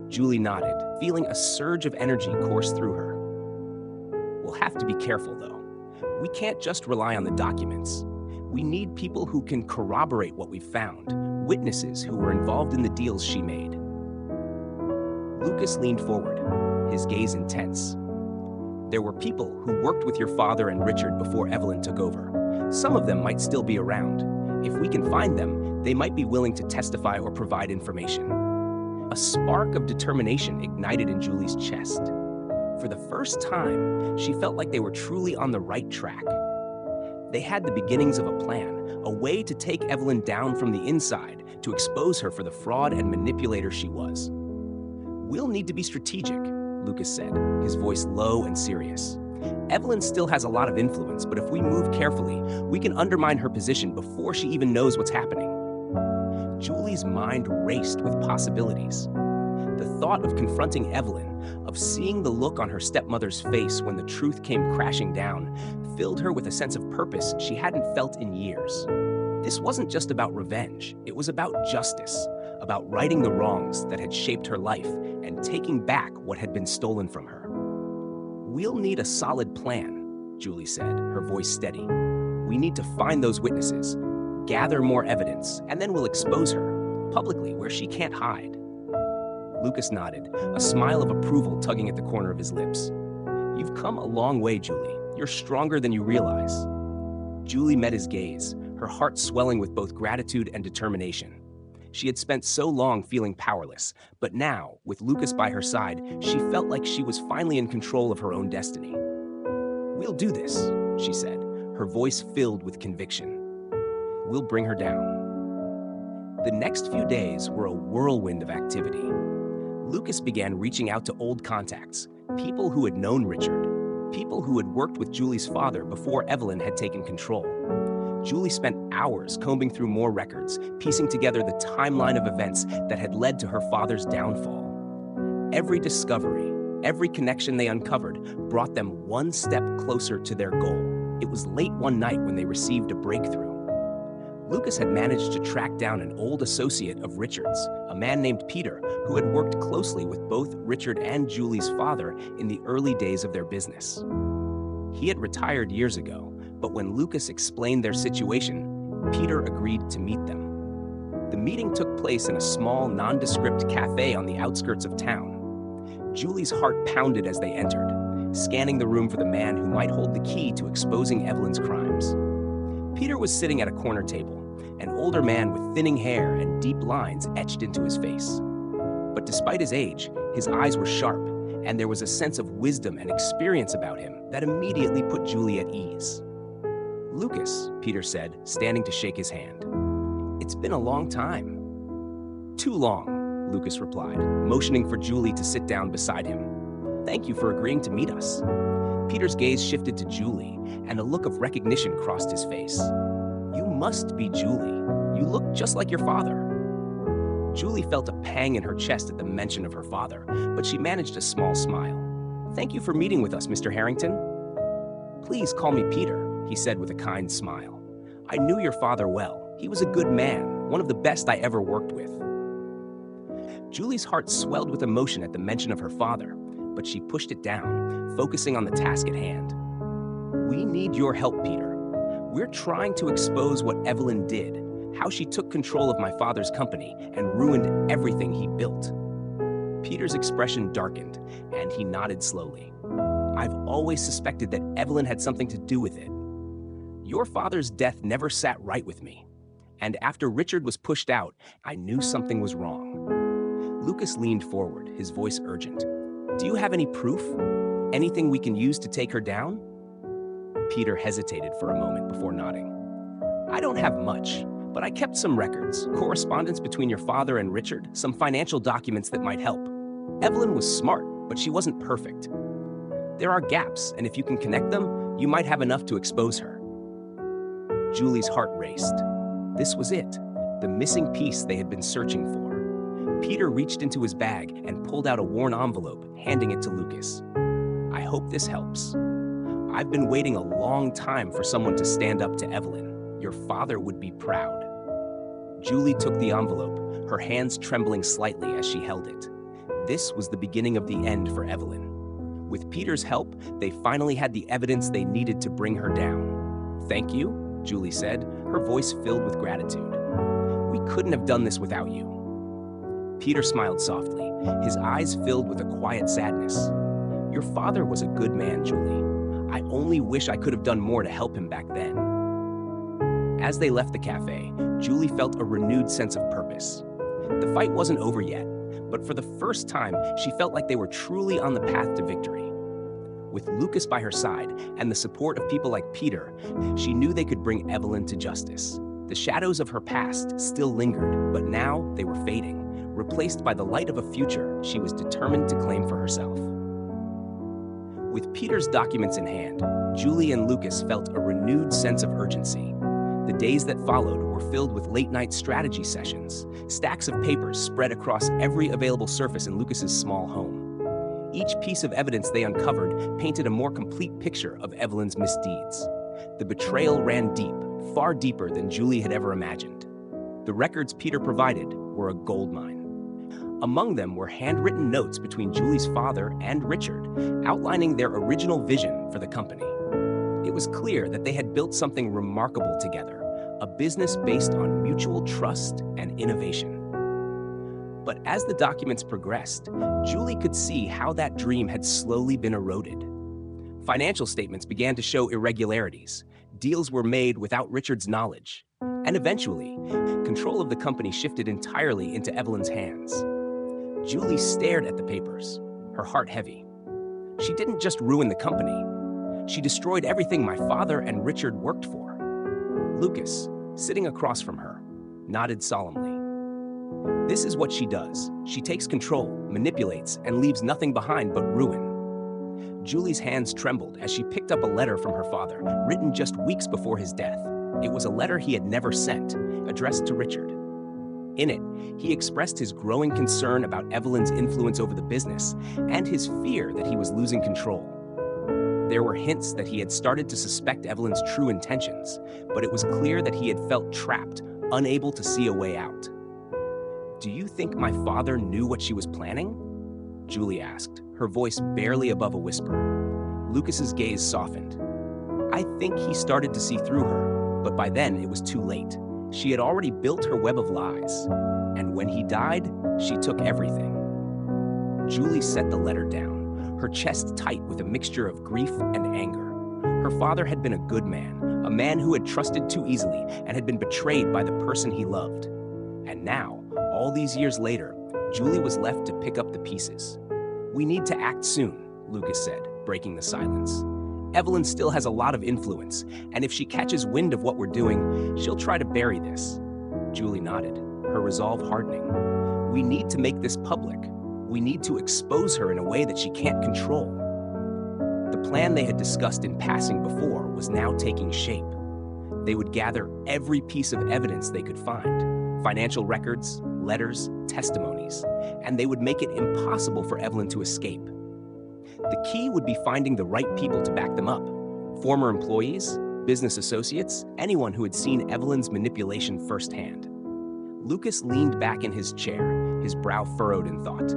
Julie nodded, feeling a surge of energy course through her. "We'll have to be careful, though. We can't just rely on the documents. We need people who can corroborate what we've found, witnesses who were involved in the deals she made." Lucas leaned forward, his gaze intense. "There were people who worked with your father and Richard before Evelyn took over. Some of them might still be around. If we can find them, they might be willing to testify or provide information." A spark of determination ignited in Julie's chest. For the first time, she felt like they were truly on the right track. They had the beginnings of a plan, a way to take Evelyn down from the inside, to expose her for the fraud and manipulator she was. "We'll need to be strategic," Lucas said, his voice low and serious. "Evelyn still has a lot of influence, but if we move carefully, we can undermine her position before she even knows what's happening." Julie's mind raced with possibilities. The thought of confronting Evelyn, of seeing the look on her stepmother's face when the truth came crashing down, filled her with a sense of purpose she hadn't felt in years. This wasn't just about revenge, it was about justice, about righting the wrongs that had shaped her life and taking back what had been stolen from her. "We'll need a solid plan," Julie said, her voice steady. "We need to find those witnesses, gather more evidence, and then we'll expose her, publicly where she can't hide." Lucas nodded, a smile of approval tugging at the corner of his lips. "You've come a long way, Julie. You're stronger than you realize." Julie met his gaze, her heart swelling with both gratitude and determination. She had spent so long feeling powerless, but now, with Lucas by her side, she felt like she was finally in control of her own destiny. "We'll do this," she said, her voice filled with conviction. "We'll bring her down." The next few days were a whirlwind of activity. Lucas began reaching out to old contacts, people who had known Richard, people who had worked with Julie's father before Evelyn had taken control. Julie spent hours combing through more records, piecing together the timeline of events that had led to her father's downfall. Every discovery, every connection they uncovered brought them one step closer to their goal. It was late one night when they received a breakthrough. Lucas had managed to track down an old associate of Richard's, a man named Peter, who had worked closely with both Richard and Julie's father in the early days of their business. He had retired years ago, but when Lucas explained their situation, Peter agreed to meet them. The meeting took place in a small, nondescript cafe on the outskirts of town. Julie's heart pounded as they entered, scanning the room for the man who might hold the key to exposing Evelyn's crimes. Peter was sitting at a corner table, an older man with thinning hair and deep lines etched into his face. But despite his age, his eyes were sharp, and there was a sense of wisdom and experience about him that immediately put Julie at ease. "Lucas," Peter said, standing to shake his hand. "It's been a long time." "Too long," Lucas replied, motioning for Julie to sit down beside him. "Thank you for agreeing to meet us." Peter's gaze shifted to Julie, and a look of recognition crossed his face. "You must be Julie. You look just like your father." Julie felt a pang in her chest at the mention of her father, but she managed a small smile. "Thank you for meeting with us, Mr. Harrington." "Please call me Peter," he said with a kind smile. "I knew your father well. He was a good man, one of the best I ever worked with." Julie's heart swelled with emotion at the mention of her father, but she pushed it down, focusing on the task at hand. "We need your help, Peter. We're trying to expose what Evelyn did, how she took control of my father's company and ruined everything he built." Peter's expression darkened, and he nodded slowly. "I've always suspected that Evelyn had something to do with it. Your father's death never sat right with me. And after Richard was pushed out, I knew something was wrong." Lucas leaned forward, his voice urgent. "Do you have any proof? Anything we can use to take her down?" Peter hesitated for a moment before nodding. "I don't have much, but I kept some records, correspondence between your father and Richard, some financial documents that might help. Evelyn was smart, but she wasn't perfect. There are gaps, and if you can connect them, you might have enough to expose her." Julie's heart raced. This was it, the missing piece they had been searching for. Peter reached into his bag and pulled out a worn envelope, handing it to Lucas. "I hope this helps. I've been waiting a long time for someone to stand up to Evelyn. Your father would be proud." Julie took the envelope, her hands trembling slightly as she held it. This was the beginning of the end for Evelyn. With Peter's help, they finally had the evidence they needed to bring her down. "Thank you," Julie said, her voice filled with gratitude. "We couldn't have done this without you." Peter smiled softly, his eyes filled with a quiet sadness. "Your father was a good man, Julie. I only wish I could have done more to help him back then." As they left the cafe, Julie felt a renewed sense of purpose. The fight wasn't over yet, but for the first time, she felt like they were truly on the path to victory. With Lucas by her side and the support of people like Peter, she knew they could bring Evelyn to justice. The shadows of her past still lingered, but now they were fading, replaced by the light of a future she was determined to claim for herself. With Peter's documents in hand, Julie and Lucas felt a renewed sense of urgency. The days that followed were filled with late-night strategy sessions, stacks of papers spread across every available surface in Lucas's small home. Each piece of evidence they uncovered painted a more complete picture of Evelyn's misdeeds. The betrayal ran deep, far deeper than Julie had ever imagined. The records Peter provided were a goldmine. Among them were handwritten notes between Julie's father and Richard, outlining their original vision for the company. It was clear that they had built something remarkable together, a business based on mutual trust and innovation. But as the documents progressed, Julie could see how that dream had slowly been eroded. Financial statements began to show irregularities. Deals were made without Richard's knowledge. And eventually, control of the company shifted entirely into Evelyn's hands. Julie stared at the papers, her heart heavy. She didn't just ruin the company. She destroyed everything my father and Richard worked for. Lucas, sitting across from her, nodded solemnly. This is what she does. She takes control, manipulates, and leaves nothing behind but ruin. Julie's hands trembled as she picked up a letter from her father, written just weeks before his death. It was a letter he had never sent, addressed to Richard. In it, he expressed his growing concern about Evelyn's influence over the business and his fear that he was losing control. There were hints that he had started to suspect Evelyn's true intentions, but it was clear that he had felt trapped, unable to see a way out. "Do you think my father knew what she was planning?" Julie asked, her voice barely above a whisper. Lucas's gaze softened. "I think he started to see through her, but by then it was too late. She had already built her web of lies, and when he died, she took everything." Julie set the letter down, her chest tight with a mixture of grief and anger. Her father had been a good man, a man who had trusted too easily and had been betrayed by the person he loved. And now, all these years later, Julie was left to pick up the pieces. "We need to act soon," Lucas said, breaking the silence. "Evelyn still has a lot of influence, and if she catches wind of what we're doing, she'll try to bury this." Julie nodded, her resolve hardening. "We need to make this public. We need to expose her in a way that she can't control." The plan they had discussed in passing before was now taking shape. They would gather every piece of evidence they could find, financial records, letters, testimonies, and they would make it impossible for Evelyn to escape. The key would be finding the right people to back them up: former employees, business associates, anyone who had seen Evelyn's manipulation firsthand. Lucas leaned back in his chair, his brow furrowed in thought.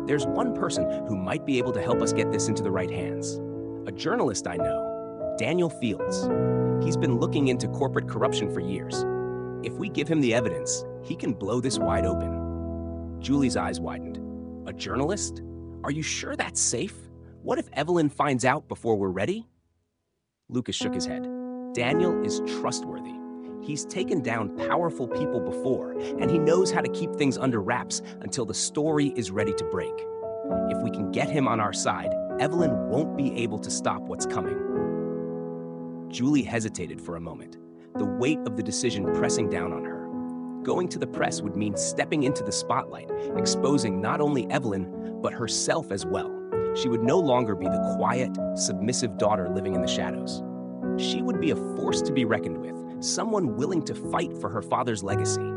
"There's one person who might be able to help us get this into the right hands. A journalist I know, Daniel Fields. He's been looking into corporate corruption for years. If we give him the evidence, he can blow this wide open." Julie's eyes widened. "A journalist? Are you sure that's safe? What if Evelyn finds out before we're ready?" Lucas shook his head. "Daniel is trustworthy. He's taken down powerful people before, and he knows how to keep things under wraps until the story is ready to break. If we can get him on our side, Evelyn won't be able to stop what's coming." Julie hesitated for a moment, the weight of the decision pressing down on her. Going to the press would mean stepping into the spotlight, exposing not only Evelyn, but herself as well. She would no longer be the quiet, submissive daughter living in the shadows. She would be a force to be reckoned with, someone willing to fight for her father's legacy.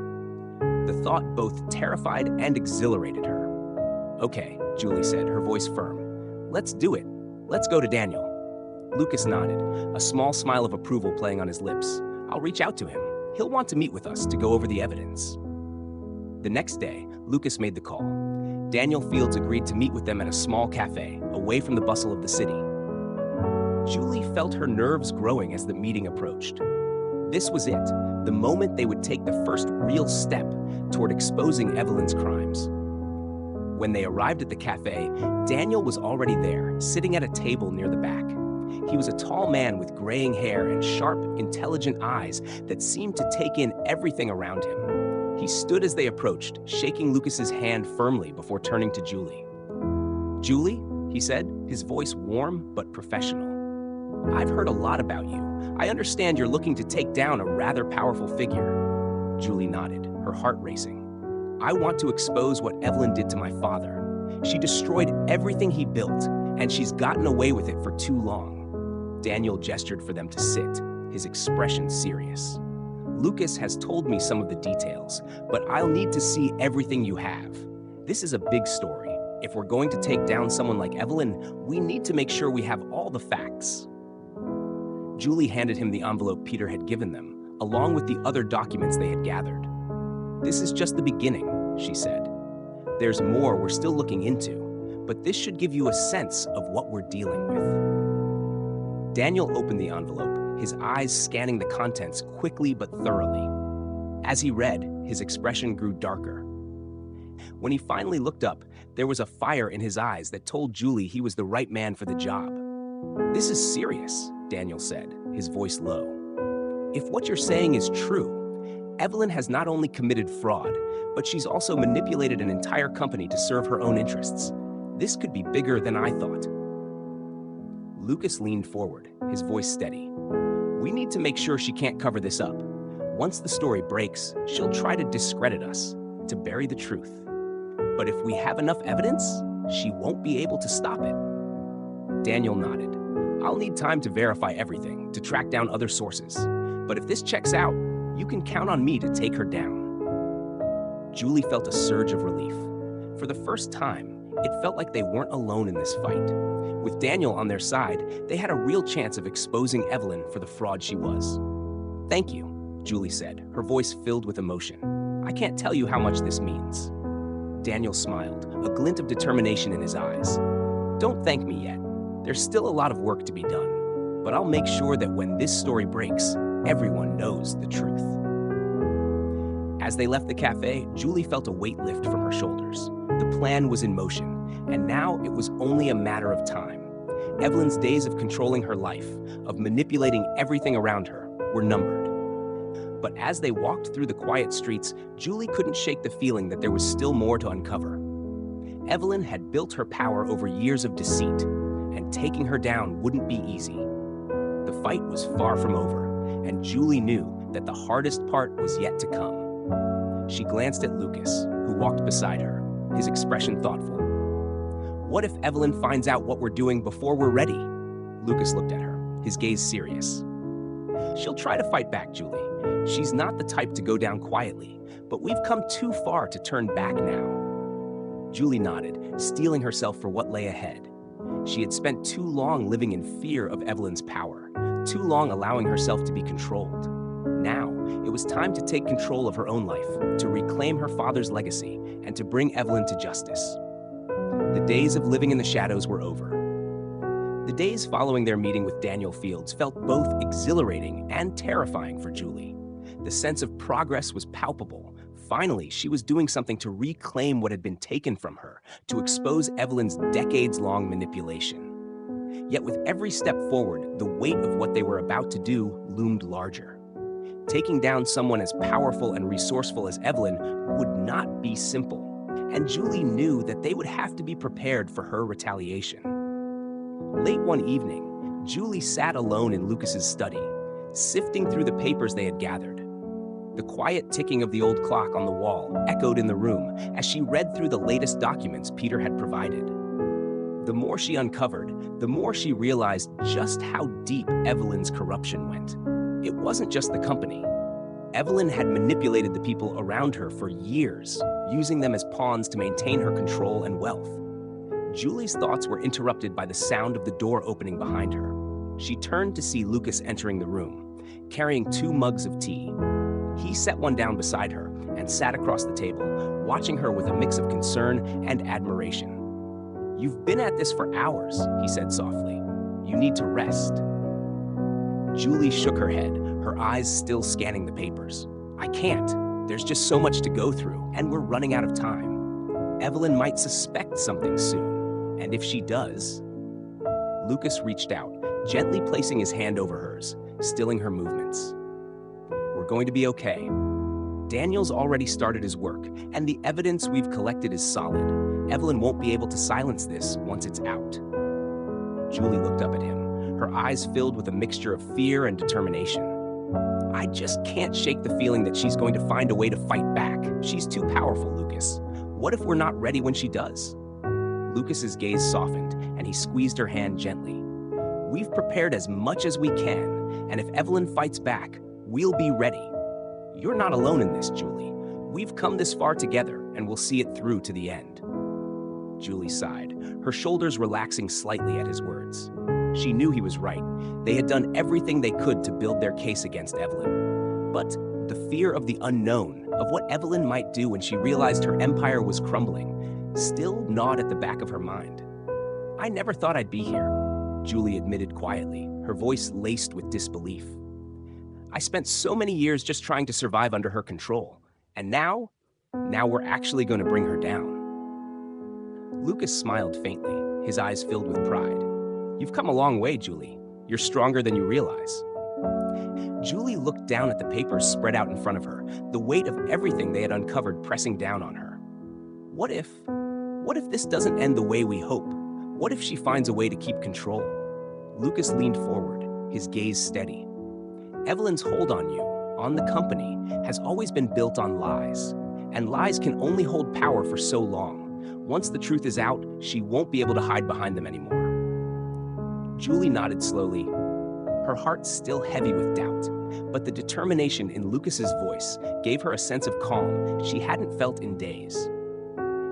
The thought both terrified and exhilarated her. "Okay," Julie said, her voice firm. "Let's do it. Let's go to Daniel." Lucas nodded, a small smile of approval playing on his lips. "I'll reach out to him. He'll want to meet with us to go over the evidence." The next day, Lucas made the call. Daniel Fields agreed to meet with them at a small cafe, away from the bustle of the city. Julie felt her nerves growing as the meeting approached. This was it, the moment they would take the first real step toward exposing Evelyn's crimes. When they arrived at the cafe, Daniel was already there, sitting at a table near the back. He was a tall man with graying hair and sharp, intelligent eyes that seemed to take in everything around him. He stood as they approached, shaking Lucas's hand firmly before turning to Julie. "Julie," he said, his voice warm but professional. "I've heard a lot about you. I understand you're looking to take down a rather powerful figure." Julie nodded, her heart racing. "I want to expose what Evelyn did to my father. She destroyed everything he built, and she's gotten away with it for too long." Daniel gestured for them to sit, his expression serious. "Lucas has told me some of the details, but I'll need to see everything you have. This is a big story. If we're going to take down someone like Evelyn, we need to make sure we have all the facts." Julie handed him the envelope Peter had given them, along with the other documents they had gathered. "This is just the beginning," she said. "There's more we're still looking into, but this should give you a sense of what we're dealing with." Daniel opened the envelope, his eyes scanning the contents quickly but thoroughly. As he read, his expression grew darker. When he finally looked up, there was a fire in his eyes that told Julie he was the right man for the job. "This is serious," Daniel said, his voice low. "If what you're saying is true, Evelyn has not only committed fraud, but she's also manipulated an entire company to serve her own interests. This could be bigger than I thought." Lucas leaned forward, his voice steady. "We need to make sure she can't cover this up. Once the story breaks, she'll try to discredit us, to bury the truth. But if we have enough evidence, she won't be able to stop it." Daniel nodded. "I'll need time to verify everything, to track down other sources. But if this checks out, you can count on me to take her down." Julie felt a surge of relief. For the first time, it felt like they weren't alone in this fight. With Daniel on their side, they had a real chance of exposing Evelyn for the fraud she was. "Thank you," Julie said, her voice filled with emotion. "I can't tell you how much this means." Daniel smiled, a glint of determination in his eyes. "Don't thank me yet. There's still a lot of work to be done, but I'll make sure that when this story breaks, everyone knows the truth." As they left the cafe, Julie felt a weight lift from her shoulders. The plan was in motion, and now it was only a matter of time. Evelyn's days of controlling her life, of manipulating everything around her, were numbered. But as they walked through the quiet streets, Julie couldn't shake the feeling that there was still more to uncover. Evelyn had built her power over years of deceit, and taking her down wouldn't be easy. The fight was far from over, and Julie knew that the hardest part was yet to come. She glanced at Lucas, who walked beside her, his expression thoughtful. "What if Evelyn finds out what we're doing before we're ready?" Lucas looked at her, his gaze serious. "She'll try to fight back, Julie. She's not the type to go down quietly, but we've come too far to turn back now." Julie nodded, steeling herself for what lay ahead. She had spent too long living in fear of Evelyn's power, too long allowing herself to be controlled. Now, it was time to take control of her own life, to reclaim her father's legacy, and to bring Evelyn to justice. The days of living in the shadows were over. The days following their meeting with Daniel Fields felt both exhilarating and terrifying for Julie. The sense of progress was palpable. Finally, she was doing something to reclaim what had been taken from her, to expose Evelyn's decades-long manipulation. Yet with every step forward, the weight of what they were about to do loomed larger. Taking down someone as powerful and resourceful as Evelyn would not be simple, and Julie knew that they would have to be prepared for her retaliation. Late one evening, Julie sat alone in Lucas's study, sifting through the papers they had gathered. The quiet ticking of the old clock on the wall echoed in the room as she read through the latest documents Peter had provided. The more she uncovered, the more she realized just how deep Evelyn's corruption went. It wasn't just the company. Evelyn had manipulated the people around her for years, using them as pawns to maintain her control and wealth. Julie's thoughts were interrupted by the sound of the door opening behind her. She turned to see Lucas entering the room, carrying 2 mugs of tea. He set one down beside her and sat across the table, watching her with a mix of concern and admiration. "You've been at this for hours," he said softly. "You need to rest." Julie shook her head, her eyes still scanning the papers. "I can't. There's just so much to go through, and we're running out of time. Evelyn might suspect something soon, and if she does..." Lucas reached out, gently placing his hand over hers, stilling her movements. "We're going to be okay. Daniel's already started his work, and the evidence we've collected is solid. Evelyn won't be able to silence this once it's out." Julie looked up at him, her eyes filled with a mixture of fear and determination. "I just can't shake the feeling that she's going to find a way to fight back. She's too powerful, Lucas. What if we're not ready when she does?" Lucas's gaze softened, and he squeezed her hand gently. "We've prepared as much as we can, and if Evelyn fights back, we'll be ready. You're not alone in this, Julie. We've come this far together, and we'll see it through to the end." Julie sighed, her shoulders relaxing slightly at his words. She knew he was right. They had done everything they could to build their case against Evelyn. But the fear of the unknown, of what Evelyn might do when she realized her empire was crumbling, still gnawed at the back of her mind. "I never thought I'd be here," Julie admitted quietly, her voice laced with disbelief. "I spent so many years just trying to survive under her control. And now we're actually going to bring her down." Lucas smiled faintly, his eyes filled with pride. "You've come a long way, Julie. You're stronger than you realize." Julie looked down at the papers spread out in front of her, the weight of everything they had uncovered pressing down on her. What if this doesn't end the way we hope? What if she finds a way to keep control? Lucas leaned forward, his gaze steady. "Evelyn's hold on you, on the company, has always been built on lies. And lies can only hold power for so long. Once the truth is out, she won't be able to hide behind them anymore." Julie nodded slowly, her heart still heavy with doubt, but the determination in Lucas's voice gave her a sense of calm she hadn't felt in days.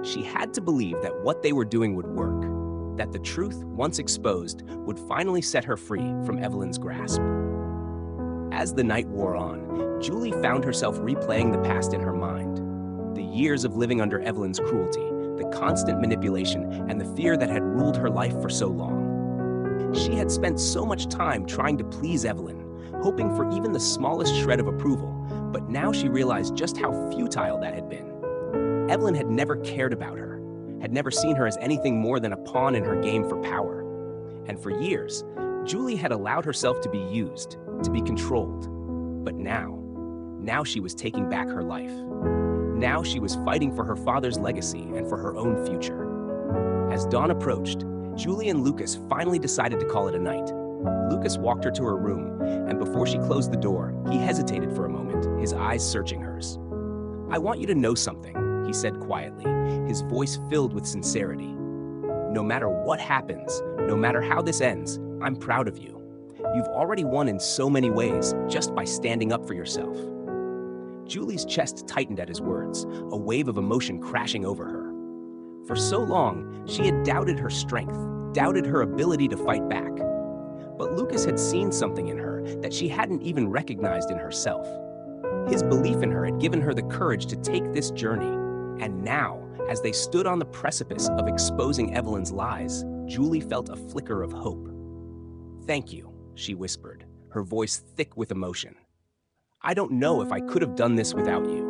She had to believe that what they were doing would work, that the truth, once exposed, would finally set her free from Evelyn's grasp. As the night wore on, Julie found herself replaying the past in her mind. The years of living under Evelyn's cruelty, the constant manipulation, and the fear that had ruled her life for so long. She had spent so much time trying to please Evelyn, hoping for even the smallest shred of approval, but now she realized just how futile that had been. Evelyn had never cared about her, had never seen her as anything more than a pawn in her game for power. And for years, Julie had allowed herself to be used, to be controlled. But now she was taking back her life. Now she was fighting for her father's legacy and for her own future. As dawn approached, Julie and Lucas finally decided to call it a night. Lucas walked her to her room, and before she closed the door, he hesitated for a moment, his eyes searching hers. "I want you to know something," he said quietly, his voice filled with sincerity. "No matter what happens, no matter how this ends, I'm proud of you. You've already won in so many ways just by standing up for yourself." Julie's chest tightened at his words, a wave of emotion crashing over her. For so long, she had doubted her strength, doubted her ability to fight back. But Lucas had seen something in her that she hadn't even recognized in herself. His belief in her had given her the courage to take this journey. And now, as they stood on the precipice of exposing Evelyn's lies, Julie felt a flicker of hope. "Thank you," she whispered, her voice thick with emotion. "I don't know if I could have done this without you."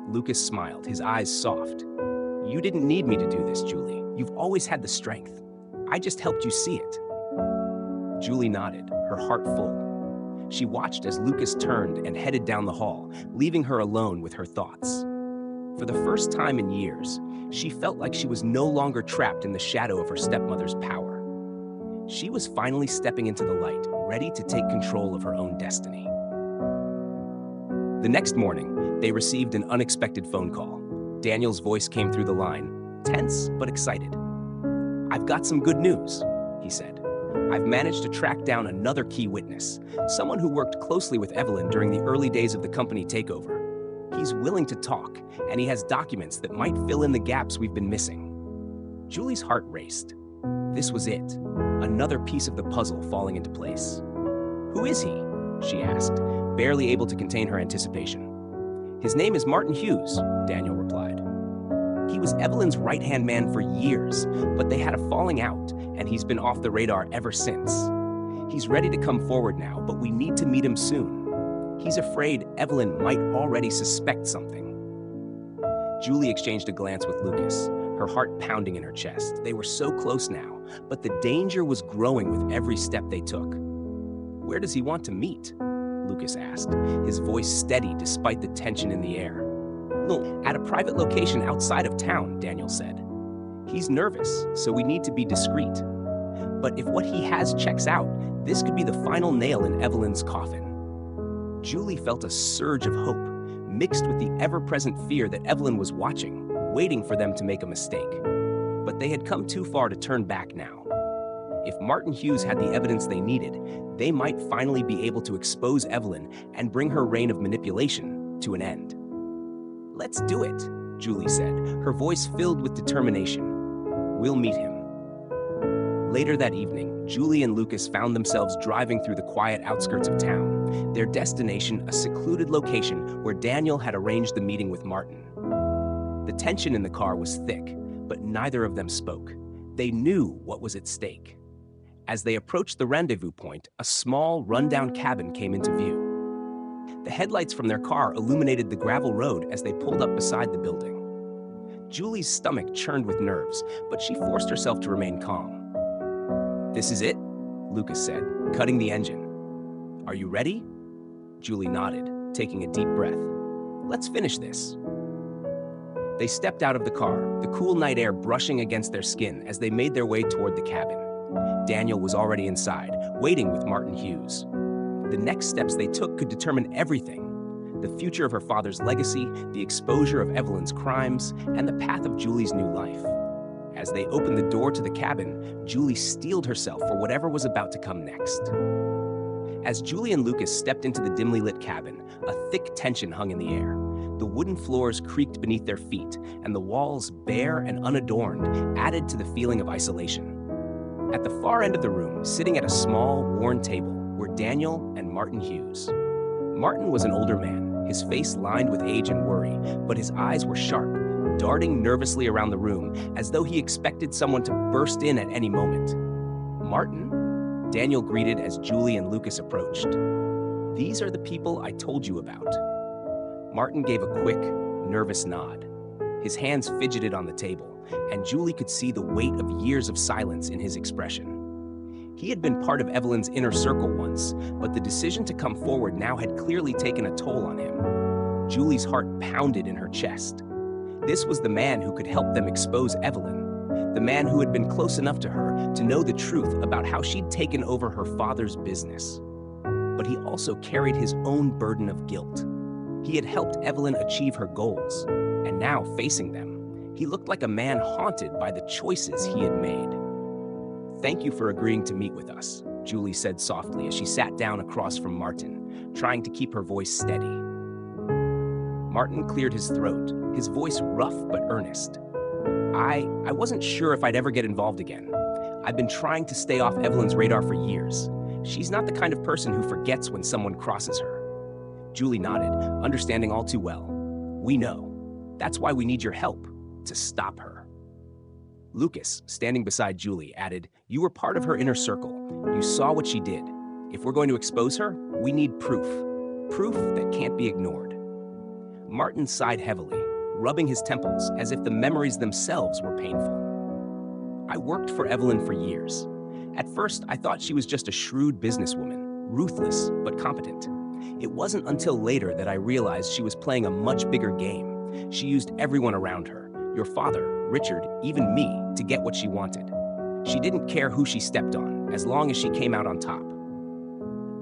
Lucas smiled, his eyes soft. "You didn't need me to do this, Julie. You've always had the strength. I just helped you see it." Julie nodded, her heart full. She watched as Lucas turned and headed down the hall, leaving her alone with her thoughts. For the first time in years, she felt like she was no longer trapped in the shadow of her stepmother's power. She was finally stepping into the light, ready to take control of her own destiny. The next morning, they received an unexpected phone call. Daniel's voice came through the line, tense but excited. "I've got some good news," he said. "I've managed to track down another key witness, someone who worked closely with Evelyn during the early days of the company takeover. He's willing to talk, and he has documents that might fill in the gaps we've been missing." Julie's heart raced. This was it, another piece of the puzzle falling into place. "Who is he?" she asked, barely able to contain her anticipation. "His name is Martin Hughes," Daniel replied. "He was Evelyn's right-hand man for years, but they had a falling out, and he's been off the radar ever since. He's ready to come forward now, but we need to meet him soon. He's afraid Evelyn might already suspect something." Julie exchanged a glance with Lucas, her heart pounding in her chest. They were so close now, but the danger was growing with every step they took. "Where does he want to meet?" Lucas asked, his voice steady despite the tension in the air. "No, at a private location outside of town," Daniel said. "He's nervous, so we need to be discreet. But if what he has checks out, this could be the final nail in Evelyn's coffin." Julie felt a surge of hope, mixed with the ever-present fear that Evelyn was watching, waiting for them to make a mistake. But they had come too far to turn back now. If Martin Hughes had the evidence they needed, they might finally be able to expose Evelyn and bring her reign of manipulation to an end. "Let's do it," Julie said, her voice filled with determination. "We'll meet him." Later that evening, Julie and Lucas found themselves driving through the quiet outskirts of town, their destination a secluded location where Daniel had arranged the meeting with Martin. The tension in the car was thick, but neither of them spoke. They knew what was at stake. As they approached the rendezvous point, a small, rundown cabin came into view. The headlights from their car illuminated the gravel road as they pulled up beside the building. Julie's stomach churned with nerves, but she forced herself to remain calm. "This is it," Lucas said, cutting the engine. "Are you ready?" Julie nodded, taking a deep breath. "Let's finish this." They stepped out of the car, the cool night air brushing against their skin as they made their way toward the cabin. Daniel was already inside, waiting with Martin Hughes. The next steps they took could determine everything: the future of her father's legacy, the exposure of Evelyn's crimes, and the path of Julie's new life. As they opened the door to the cabin, Julie steeled herself for whatever was about to come next. As Julie and Lucas stepped into the dimly lit cabin, a thick tension hung in the air. The wooden floors creaked beneath their feet, and the walls, bare and unadorned, added to the feeling of isolation. At the far end of the room, sitting at a small, worn table, were Daniel and Martin Hughes. Martin was an older man, his face lined with age and worry, but his eyes were sharp, darting nervously around the room as though he expected someone to burst in at any moment. "Martin?" Daniel greeted as Julie and Lucas approached. "These are the people I told you about." Martin gave a quick, nervous nod. His hands fidgeted on the table, and Julie could see the weight of years of silence in his expression. He had been part of Evelyn's inner circle once, but the decision to come forward now had clearly taken a toll on him. Julie's heart pounded in her chest. This was the man who could help them expose Evelyn, the man who had been close enough to her to know the truth about how she'd taken over her father's business. But he also carried his own burden of guilt. He had helped Evelyn achieve her goals, and now, facing them, he looked like a man haunted by the choices he had made. "Thank you for agreeing to meet with us," Julie said softly as she sat down across from Martin, trying to keep her voice steady. Martin cleared his throat, his voice rough but earnest. I wasn't sure if I'd ever get involved again. I've been trying to stay off Evelyn's radar for years. She's not the kind of person who forgets when someone crosses her." Julie nodded, understanding all too well. "We know. That's why we need your help, to stop her." Lucas, standing beside Julie, added, "You were part of her inner circle. You saw what she did. If we're going to expose her, we need proof. Proof that can't be ignored." Martin sighed heavily, rubbing his temples as if the memories themselves were painful. "I worked for Evelyn for years. At first, I thought she was just a shrewd businesswoman, ruthless but competent. It wasn't until later that I realized she was playing a much bigger game. She used everyone around her, your father, Richard, even me, to get what she wanted. She didn't care who she stepped on, as long as she came out on top."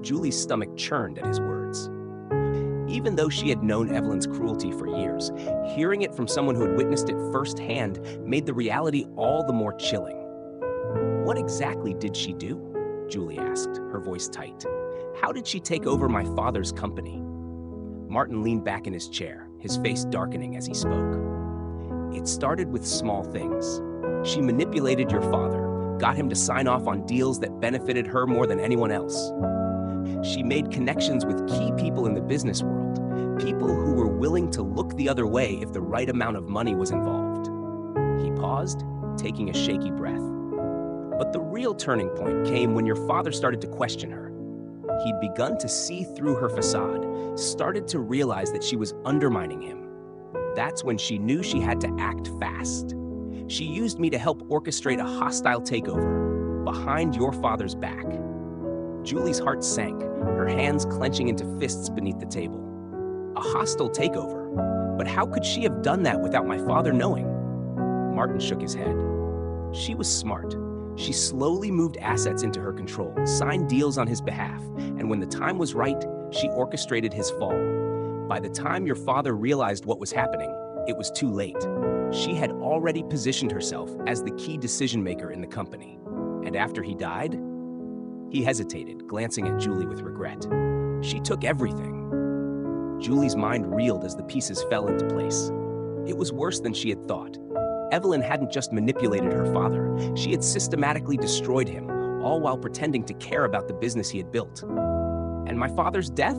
Julie's stomach churned at his words. Even though she had known Evelyn's cruelty for years, hearing it from someone who had witnessed it firsthand made the reality all the more chilling. "What exactly did she do?" Julie asked, her voice tight. "How did she take over my father's company?" Martin leaned back in his chair, his face darkening as he spoke. "It started with small things. She manipulated your father, got him to sign off on deals that benefited her more than anyone else. She made connections with key people in the business world, people who were willing to look the other way if the right amount of money was involved." He paused, taking a shaky breath. "But the real turning point came when your father started to question her. He'd begun to see through her facade, started to realize that she was undermining him. That's when she knew she had to act fast. She used me to help orchestrate a hostile takeover, behind your father's back." Julie's heart sank, her hands clenching into fists beneath the table. "A hostile takeover? But how could she have done that without my father knowing?" Martin shook his head. "She was smart. She slowly moved assets into her control, signed deals on his behalf, and when the time was right, she orchestrated his fall. By the time your father realized what was happening, it was too late. She had already positioned herself as the key decision-maker in the company. And after he died?" He hesitated, glancing at Julie with regret. "She took everything." Julie's mind reeled as the pieces fell into place. It was worse than she had thought. Evelyn hadn't just manipulated her father, she had systematically destroyed him, all while pretending to care about the business he had built. "And my father's death?"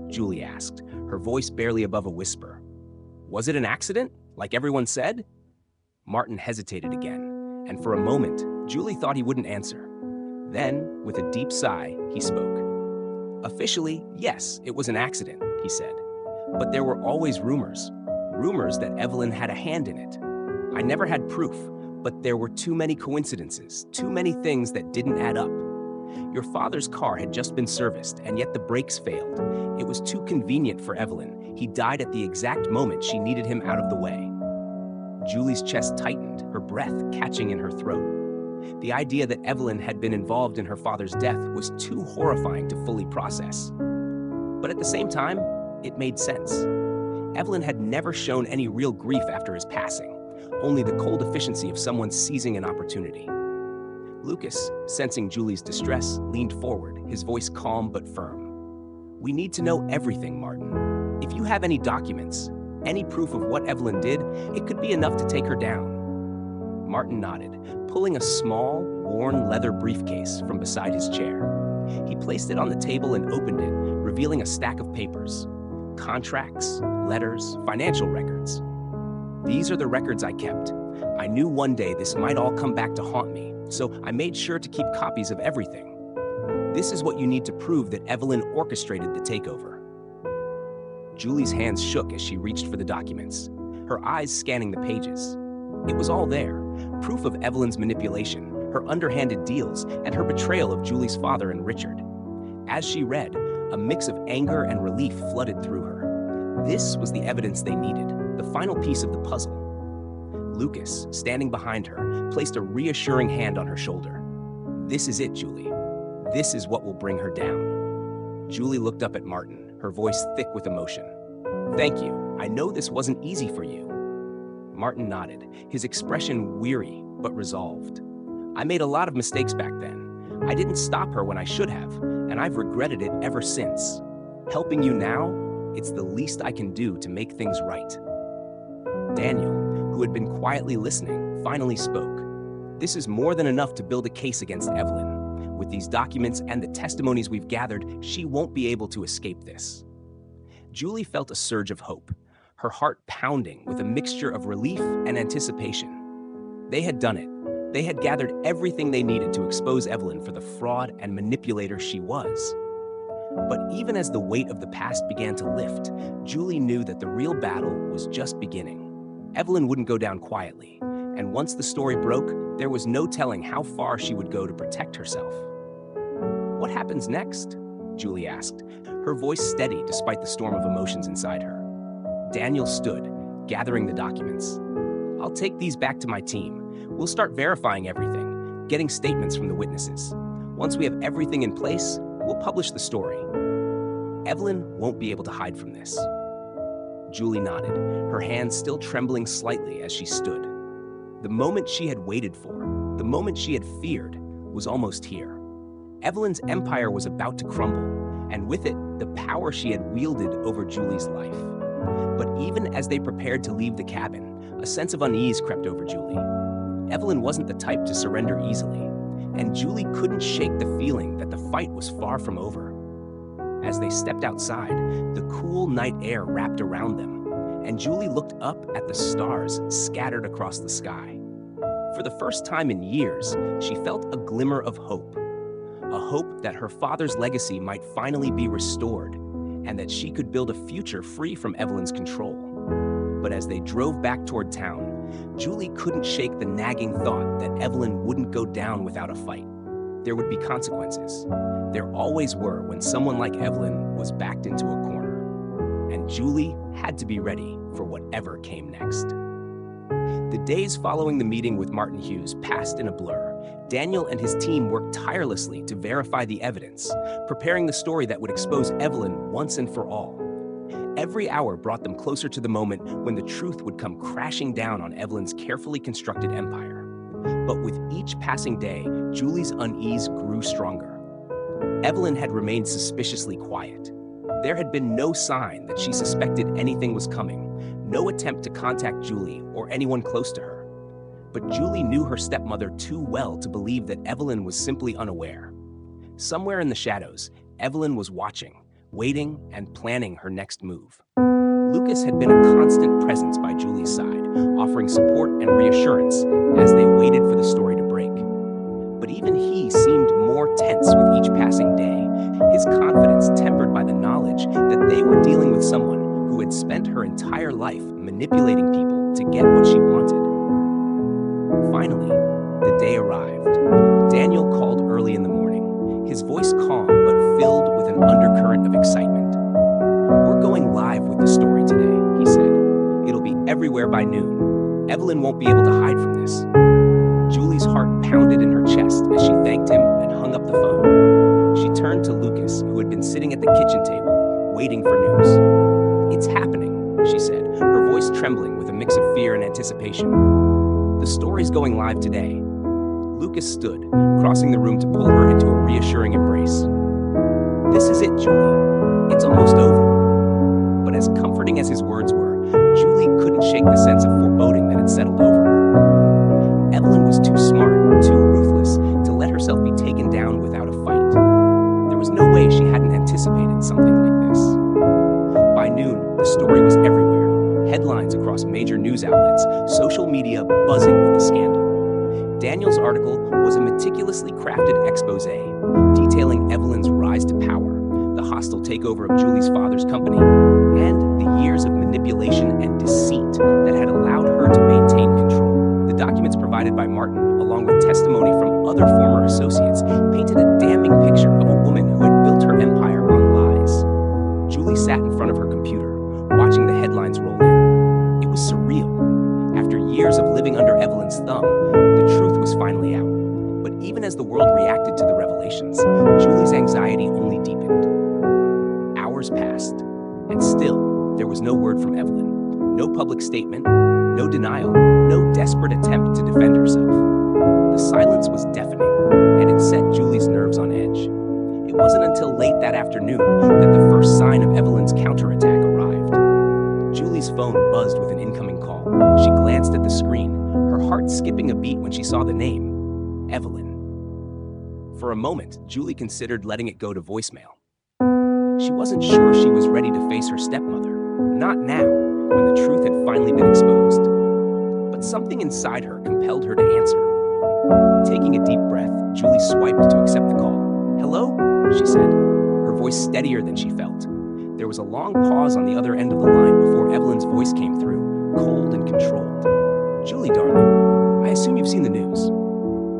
Julie asked, her voice barely above a whisper. "Was it an accident, like everyone said?" Martin hesitated again, and for a moment, Julie thought he wouldn't answer. Then, with a deep sigh, he spoke. "Officially, yes, it was an accident," he said. "But there were always rumors that Evelyn had a hand in it. I never had proof, but there were too many coincidences, too many things that didn't add up. Your father's car had just been serviced, and yet the brakes failed. It was too convenient for Evelyn. He died at the exact moment she needed him out of the way." Julie's chest tightened, her breath catching in her throat. The idea that Evelyn had been involved in her father's death was too horrifying to fully process. But at the same time, it made sense. Evelyn had never shown any real grief after his passing, only the cold efficiency of someone seizing an opportunity. Lucas, sensing Julie's distress, leaned forward, his voice calm but firm. "We need to know everything, Martin. If you have any documents, Any proof of what Evelyn did, it could be enough to take her down. Martin nodded, pulling a small, worn leather briefcase from beside his chair. He placed it on the table and opened it, revealing a stack of papers. Contracts, letters, financial records. These are the records I kept. I knew one day this might all come back to haunt me, so I made sure to keep copies of everything. This is what you need to prove that Evelyn orchestrated the takeover. Julie's hands shook as she reached for the documents, her eyes scanning the pages. It was all there, proof of Evelyn's manipulation, her underhanded deals, and her betrayal of Julie's father and Richard. As she read, a mix of anger and relief flooded through her. This was the evidence they needed, the final piece of the puzzle. Lucas, standing behind her, placed a reassuring hand on her shoulder. "This is it, Julie. This is what will bring her down." Julie looked up at Martin, her voice thick with emotion. "Thank you. I know this wasn't easy for you." Martin nodded, his expression weary but resolved. "I made a lot of mistakes back then. I didn't stop her when I should have, and I've regretted it ever since. Helping you now, it's the least I can do to make things right." Daniel, who had been quietly listening, finally spoke. "This is more than enough to build a case against Evelyn. With these documents and the testimonies we've gathered, she won't be able to escape this." Julie felt a surge of hope, her heart pounding with a mixture of relief and anticipation. They had done it. They had gathered everything they needed to expose Evelyn for the fraud and manipulator she was. But even as the weight of the past began to lift, Julie knew that the real battle was just beginning. Evelyn wouldn't go down quietly, and once the story broke, there was no telling how far she would go to protect herself. "What happens next?" Julie asked, her voice steady despite the storm of emotions inside her. Daniel stood, gathering the documents. "I'll take these back to my team. We'll start verifying everything, getting statements from the witnesses. Once we have everything in place, we'll publish the story. Evelyn won't be able to hide from this." Julie nodded, her hands still trembling slightly as she stood. The moment she had waited for, the moment she had feared, was almost here. Evelyn's empire was about to crumble, and with it, the power she had wielded over Julie's life. But even as they prepared to leave the cabin, a sense of unease crept over Julie. Evelyn wasn't the type to surrender easily, and Julie couldn't shake the feeling that the fight was far from over. As they stepped outside, the cool night air wrapped around them, and Julie looked up at the stars scattered across the sky. For the first time in years, she felt a glimmer of hope. A hope that her father's legacy might finally be restored, and that she could build a future free from Evelyn's control. But as they drove back toward town, Julie couldn't shake the nagging thought that Evelyn wouldn't go down without a fight. There would be consequences. There always were when someone like Evelyn was backed into a corner. And Julie had to be ready for whatever came next. The days following the meeting with Martin Hughes passed in a blur. Daniel and his team worked tirelessly to verify the evidence, preparing the story that would expose Evelyn once and for all. Every hour brought them closer to the moment when the truth would come crashing down on Evelyn's carefully constructed empire. But with each passing day, Julie's unease grew stronger. Evelyn had remained suspiciously quiet. There had been no sign that she suspected anything was coming, no attempt to contact Julie or anyone close to her. But Julie knew her stepmother too well to believe that Evelyn was simply unaware. Somewhere in the shadows, Evelyn was watching, waiting, and planning her next move. Lucas had been a constant presence by Julie's side, offering support and reassurance as they waited for the story to break. But even he seemed more tense with each passing day, his confidence tempered by the knowledge that they were dealing with someone who had spent her entire life manipulating people to get what she wanted. Finally, the day arrived. Daniel called early in the morning, his voice calm but filled with an undercurrent of excitement. "We're going live with the story today," he said. "It'll be everywhere by noon. Evelyn won't be able to hide from this." Julie's heart pounded in her chest as she thanked him and hung up the phone. She turned to Lucas, who had been sitting at the kitchen table, waiting for news. "It's happening," she said, her voice trembling with a mix of fear and anticipation. "The story's going live today." Lucas stood, crossing the room to pull her into a reassuring embrace. "This is it, Julie. It's almost over." But as comforting as his words were, couldn't shake the sense of foreboding that had settled over her. Evelyn was too smart, too ruthless, to let herself be taken down without a fight. There was no way she hadn't anticipated something like this. By noon, the story was everywhere. Headlines across major news outlets, social media buzzing with the scandal. Daniel's article was a meticulously crafted exposé, detailing Evelyn's rise to power, the hostile takeover of Julie's father's company, and the years of manipulation and deceit that had allowed her to maintain control. The documents provided by Martin, along with testimony from other former associates, painted a damning picture of a woman who had built her empire on lies. Julie sat in front of her computer, watching the headlines roll in. It was surreal. After years of living under Evelyn's thumb, the truth was finally out. But even as the world reacted to the revelations, Julie's anxiety only deepened. Hours passed, and still, there was no word from Evelyn. No public statement, no denial, no desperate attempt to defend herself. The silence was deafening, and it set Julie's nerves on edge. It wasn't until late that afternoon that the first sign of Evelyn's counterattack arrived. Julie's phone buzzed with an incoming call. She glanced at the screen, her heart skipping a beat when she saw the name, Evelyn. For a moment, Julie considered letting it go to voicemail. She wasn't sure she was ready to face her stepmother, not now, when the truth had finally been exposed. But something inside her compelled her to answer. Taking a deep breath, Julie swiped to accept the call. "Hello?" she said, her voice steadier than she felt. There was a long pause on the other end of the line before Evelyn's voice came through, cold and controlled. "Julie, darling, I assume you've seen the news."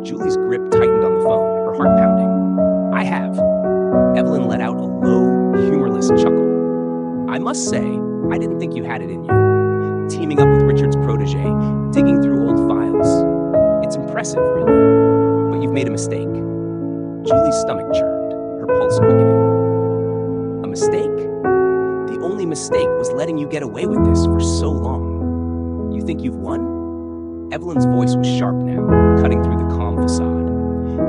Julie's grip tightened on the phone, her heart pounding. "I have." Evelyn let out a low, humorless chuckle. "I must say, I didn't think you had it in you. Teaming up with Richard's protege, digging through old files. It's impressive, really. But you've made a mistake." Julie's stomach churned, her pulse quickening. "A mistake? The only mistake was letting you get away with this for so long. You think you've won?" Evelyn's voice was sharp now, cutting through the calm facade.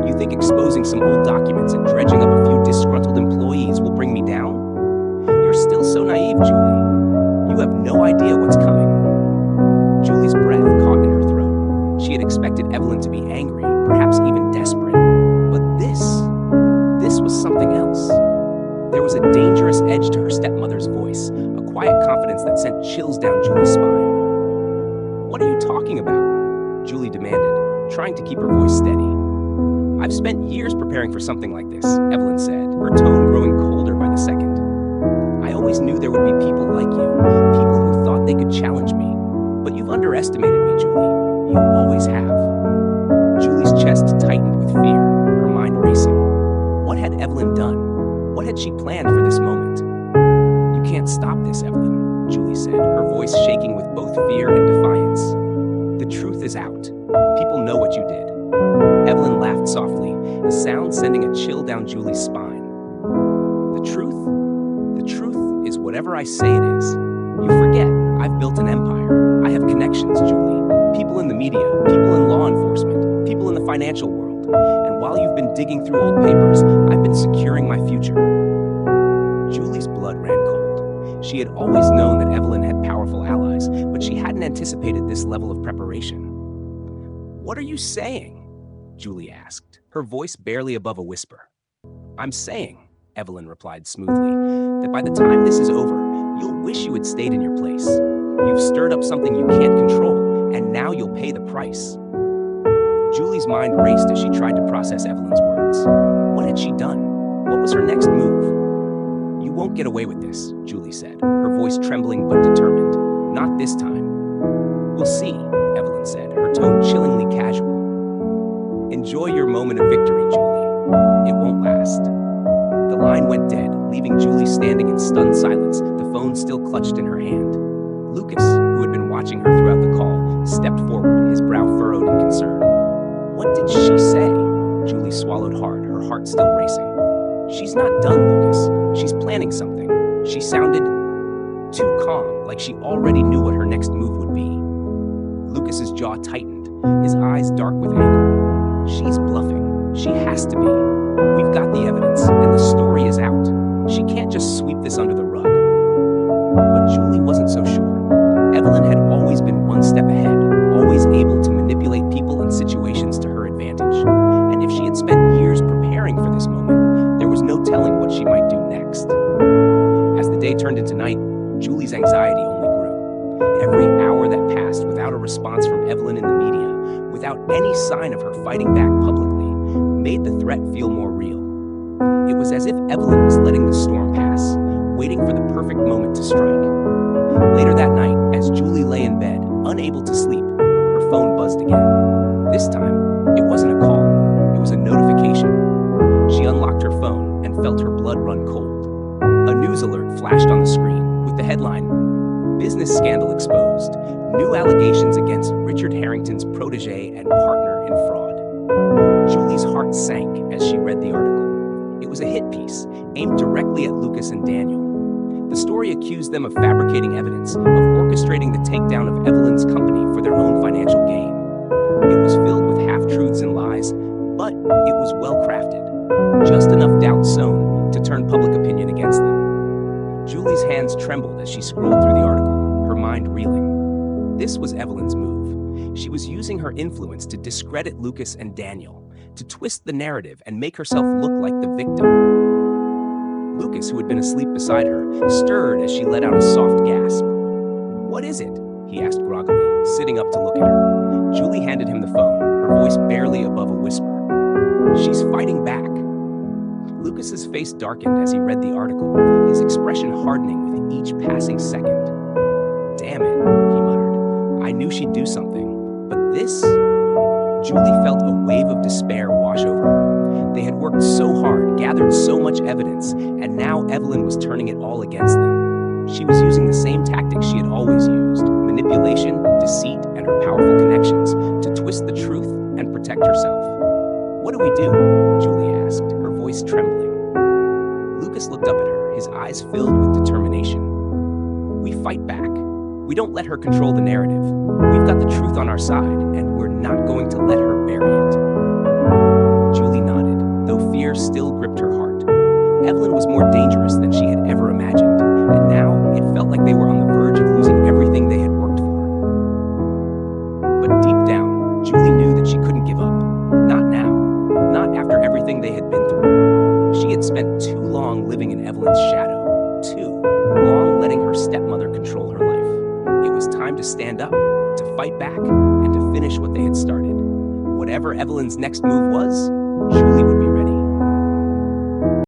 "You think exposing some old documents and dredging up a few disgruntled employees will bring me down? You're still so naive, Julie. You have no idea what's coming." Julie's breath caught in her throat. She had expected Evelyn to be angry, perhaps even desperate. But this was something else. There was a dangerous edge to her stepmother's voice, a quiet confidence that sent chills down Julie's spine. "What are you talking about?" Julie demanded, trying to keep her voice steady. "I've spent years preparing for something like this," Evelyn said, her tone growing colder by the second. "I always knew there would be people like you, people who thought they could challenge me. But you've underestimated me, Julie. You always have." Julie's chest tightened with fear, her mind racing. What had Evelyn done? What had she planned for this moment? "You can't stop this, Evelyn," Julie said, her voice shaking with both fear and defiance. "The truth is out. People know what you did." Evelyn laughed softly, the sound sending a chill down Julie's spine. The truth is whatever I say it is. You forget, I've built an empire. I have connections, Julie. People in the media, people in law enforcement, people in the financial world. And while you've been digging through old papers, I've been securing my future." Julie's blood ran cold. She had always known that Evelyn had powerful allies, but she hadn't anticipated this level of preparation. "What are you saying?" Julie asked, her voice barely above a whisper. "I'm saying," Evelyn replied smoothly, "that by the time this is over, you'll wish you had stayed in your place. You've stirred up something you can't control, and now you'll pay the price." Julie's mind raced as she tried to process Evelyn's words. What had she done? What was her next move? "You won't get away with this," Julie said, her voice trembling but determined. "Not this time." "We'll see," Evelyn said, her tone chillingly casual. "Enjoy your moment of victory, Julie. It won't last." The line went dead, leaving Julie standing in stunned silence, the phone still clutched in her hand. Lucas, who had been watching her throughout the call, stepped forward, his brow furrowed in concern. "What did she say?" Julie swallowed hard, her heart still racing. "She's not done, Lucas. She's planning something." She sounded too calm, like she already knew what her next move would be. Lucas's jaw tightened, his eyes dark with anger. "She's bluffing. She has to be. We've got the evidence, and the story is out. She can't just sweep this under the rug." But Julie wasn't so sure. Evelyn had always been one step ahead, always able to manipulate people and situations to her advantage. And if she had spent years preparing for this moment, there was no telling what she might do next. As the day turned into night, Julie's anxiety only grew. Every hour that passed without a response from Evelyn in the media, without any sign of her fighting back publicly, made the threat feel more real. It was as if Evelyn was letting the storm pass, waiting for the perfect moment to strike. Later that night, as Julie lay in bed, unable to sleep, her phone buzzed again. This time, it wasn't a call, it was a notification. She unlocked her phone and felt her blood run cold. A news alert flashed on the screen with the headline, "Business Scandal Exposed. New allegations against Richard Harrington's protege and partner in fraud." Julie's heart sank as she read the article. It was a hit piece, aimed directly at Lucas and Daniel. The story accused them of fabricating evidence, of orchestrating the takedown of Evelyn's company for their own financial gain. It was filled with half-truths and lies, but it was well-crafted. Just enough doubt sown to turn public opinion against them. Julie's hands trembled as she scrolled through the article, her mind reeling. This was Evelyn's move. She was using her influence to discredit Lucas and Daniel, to twist the narrative and make herself look like the victim. Lucas, who had been asleep beside her, stirred as she let out a soft gasp. "What is it?" he asked groggily, sitting up to look at her. Julie handed him the phone, her voice barely above a whisper. "She's fighting back." Lucas's face darkened as he read the article, his expression hardening with each passing second. "Damn it," he muttered. "I knew she'd do something, but this..." Julie felt a wave of despair wash over her. They had worked so hard, gathered so much evidence, and now Evelyn was turning it all against them. She was using the same tactics she had always used, manipulation, deceit, and her powerful connections, to twist the truth and protect herself. "What do we do?" Julie asked, her voice trembling. Lucas looked up at her, his eyes filled with determination. "We fight back. We don't let her control the narrative. We've got the truth on our side, and we're not going to let her bury it." Julie nodded, though fear still gripped her heart. Evelyn was more dangerous than she had ever imagined, and now it felt like they were on the verge of losing everything they had worked for. But deep down, Julie knew that she couldn't give up. Not now. Not after everything they had been through. She had spent too long living in Evelyn's shadow, too long letting her stepmother control her life. It was time to stand up, to fight back, and to finish what they had started. Whatever Evelyn's next move was, Julie would be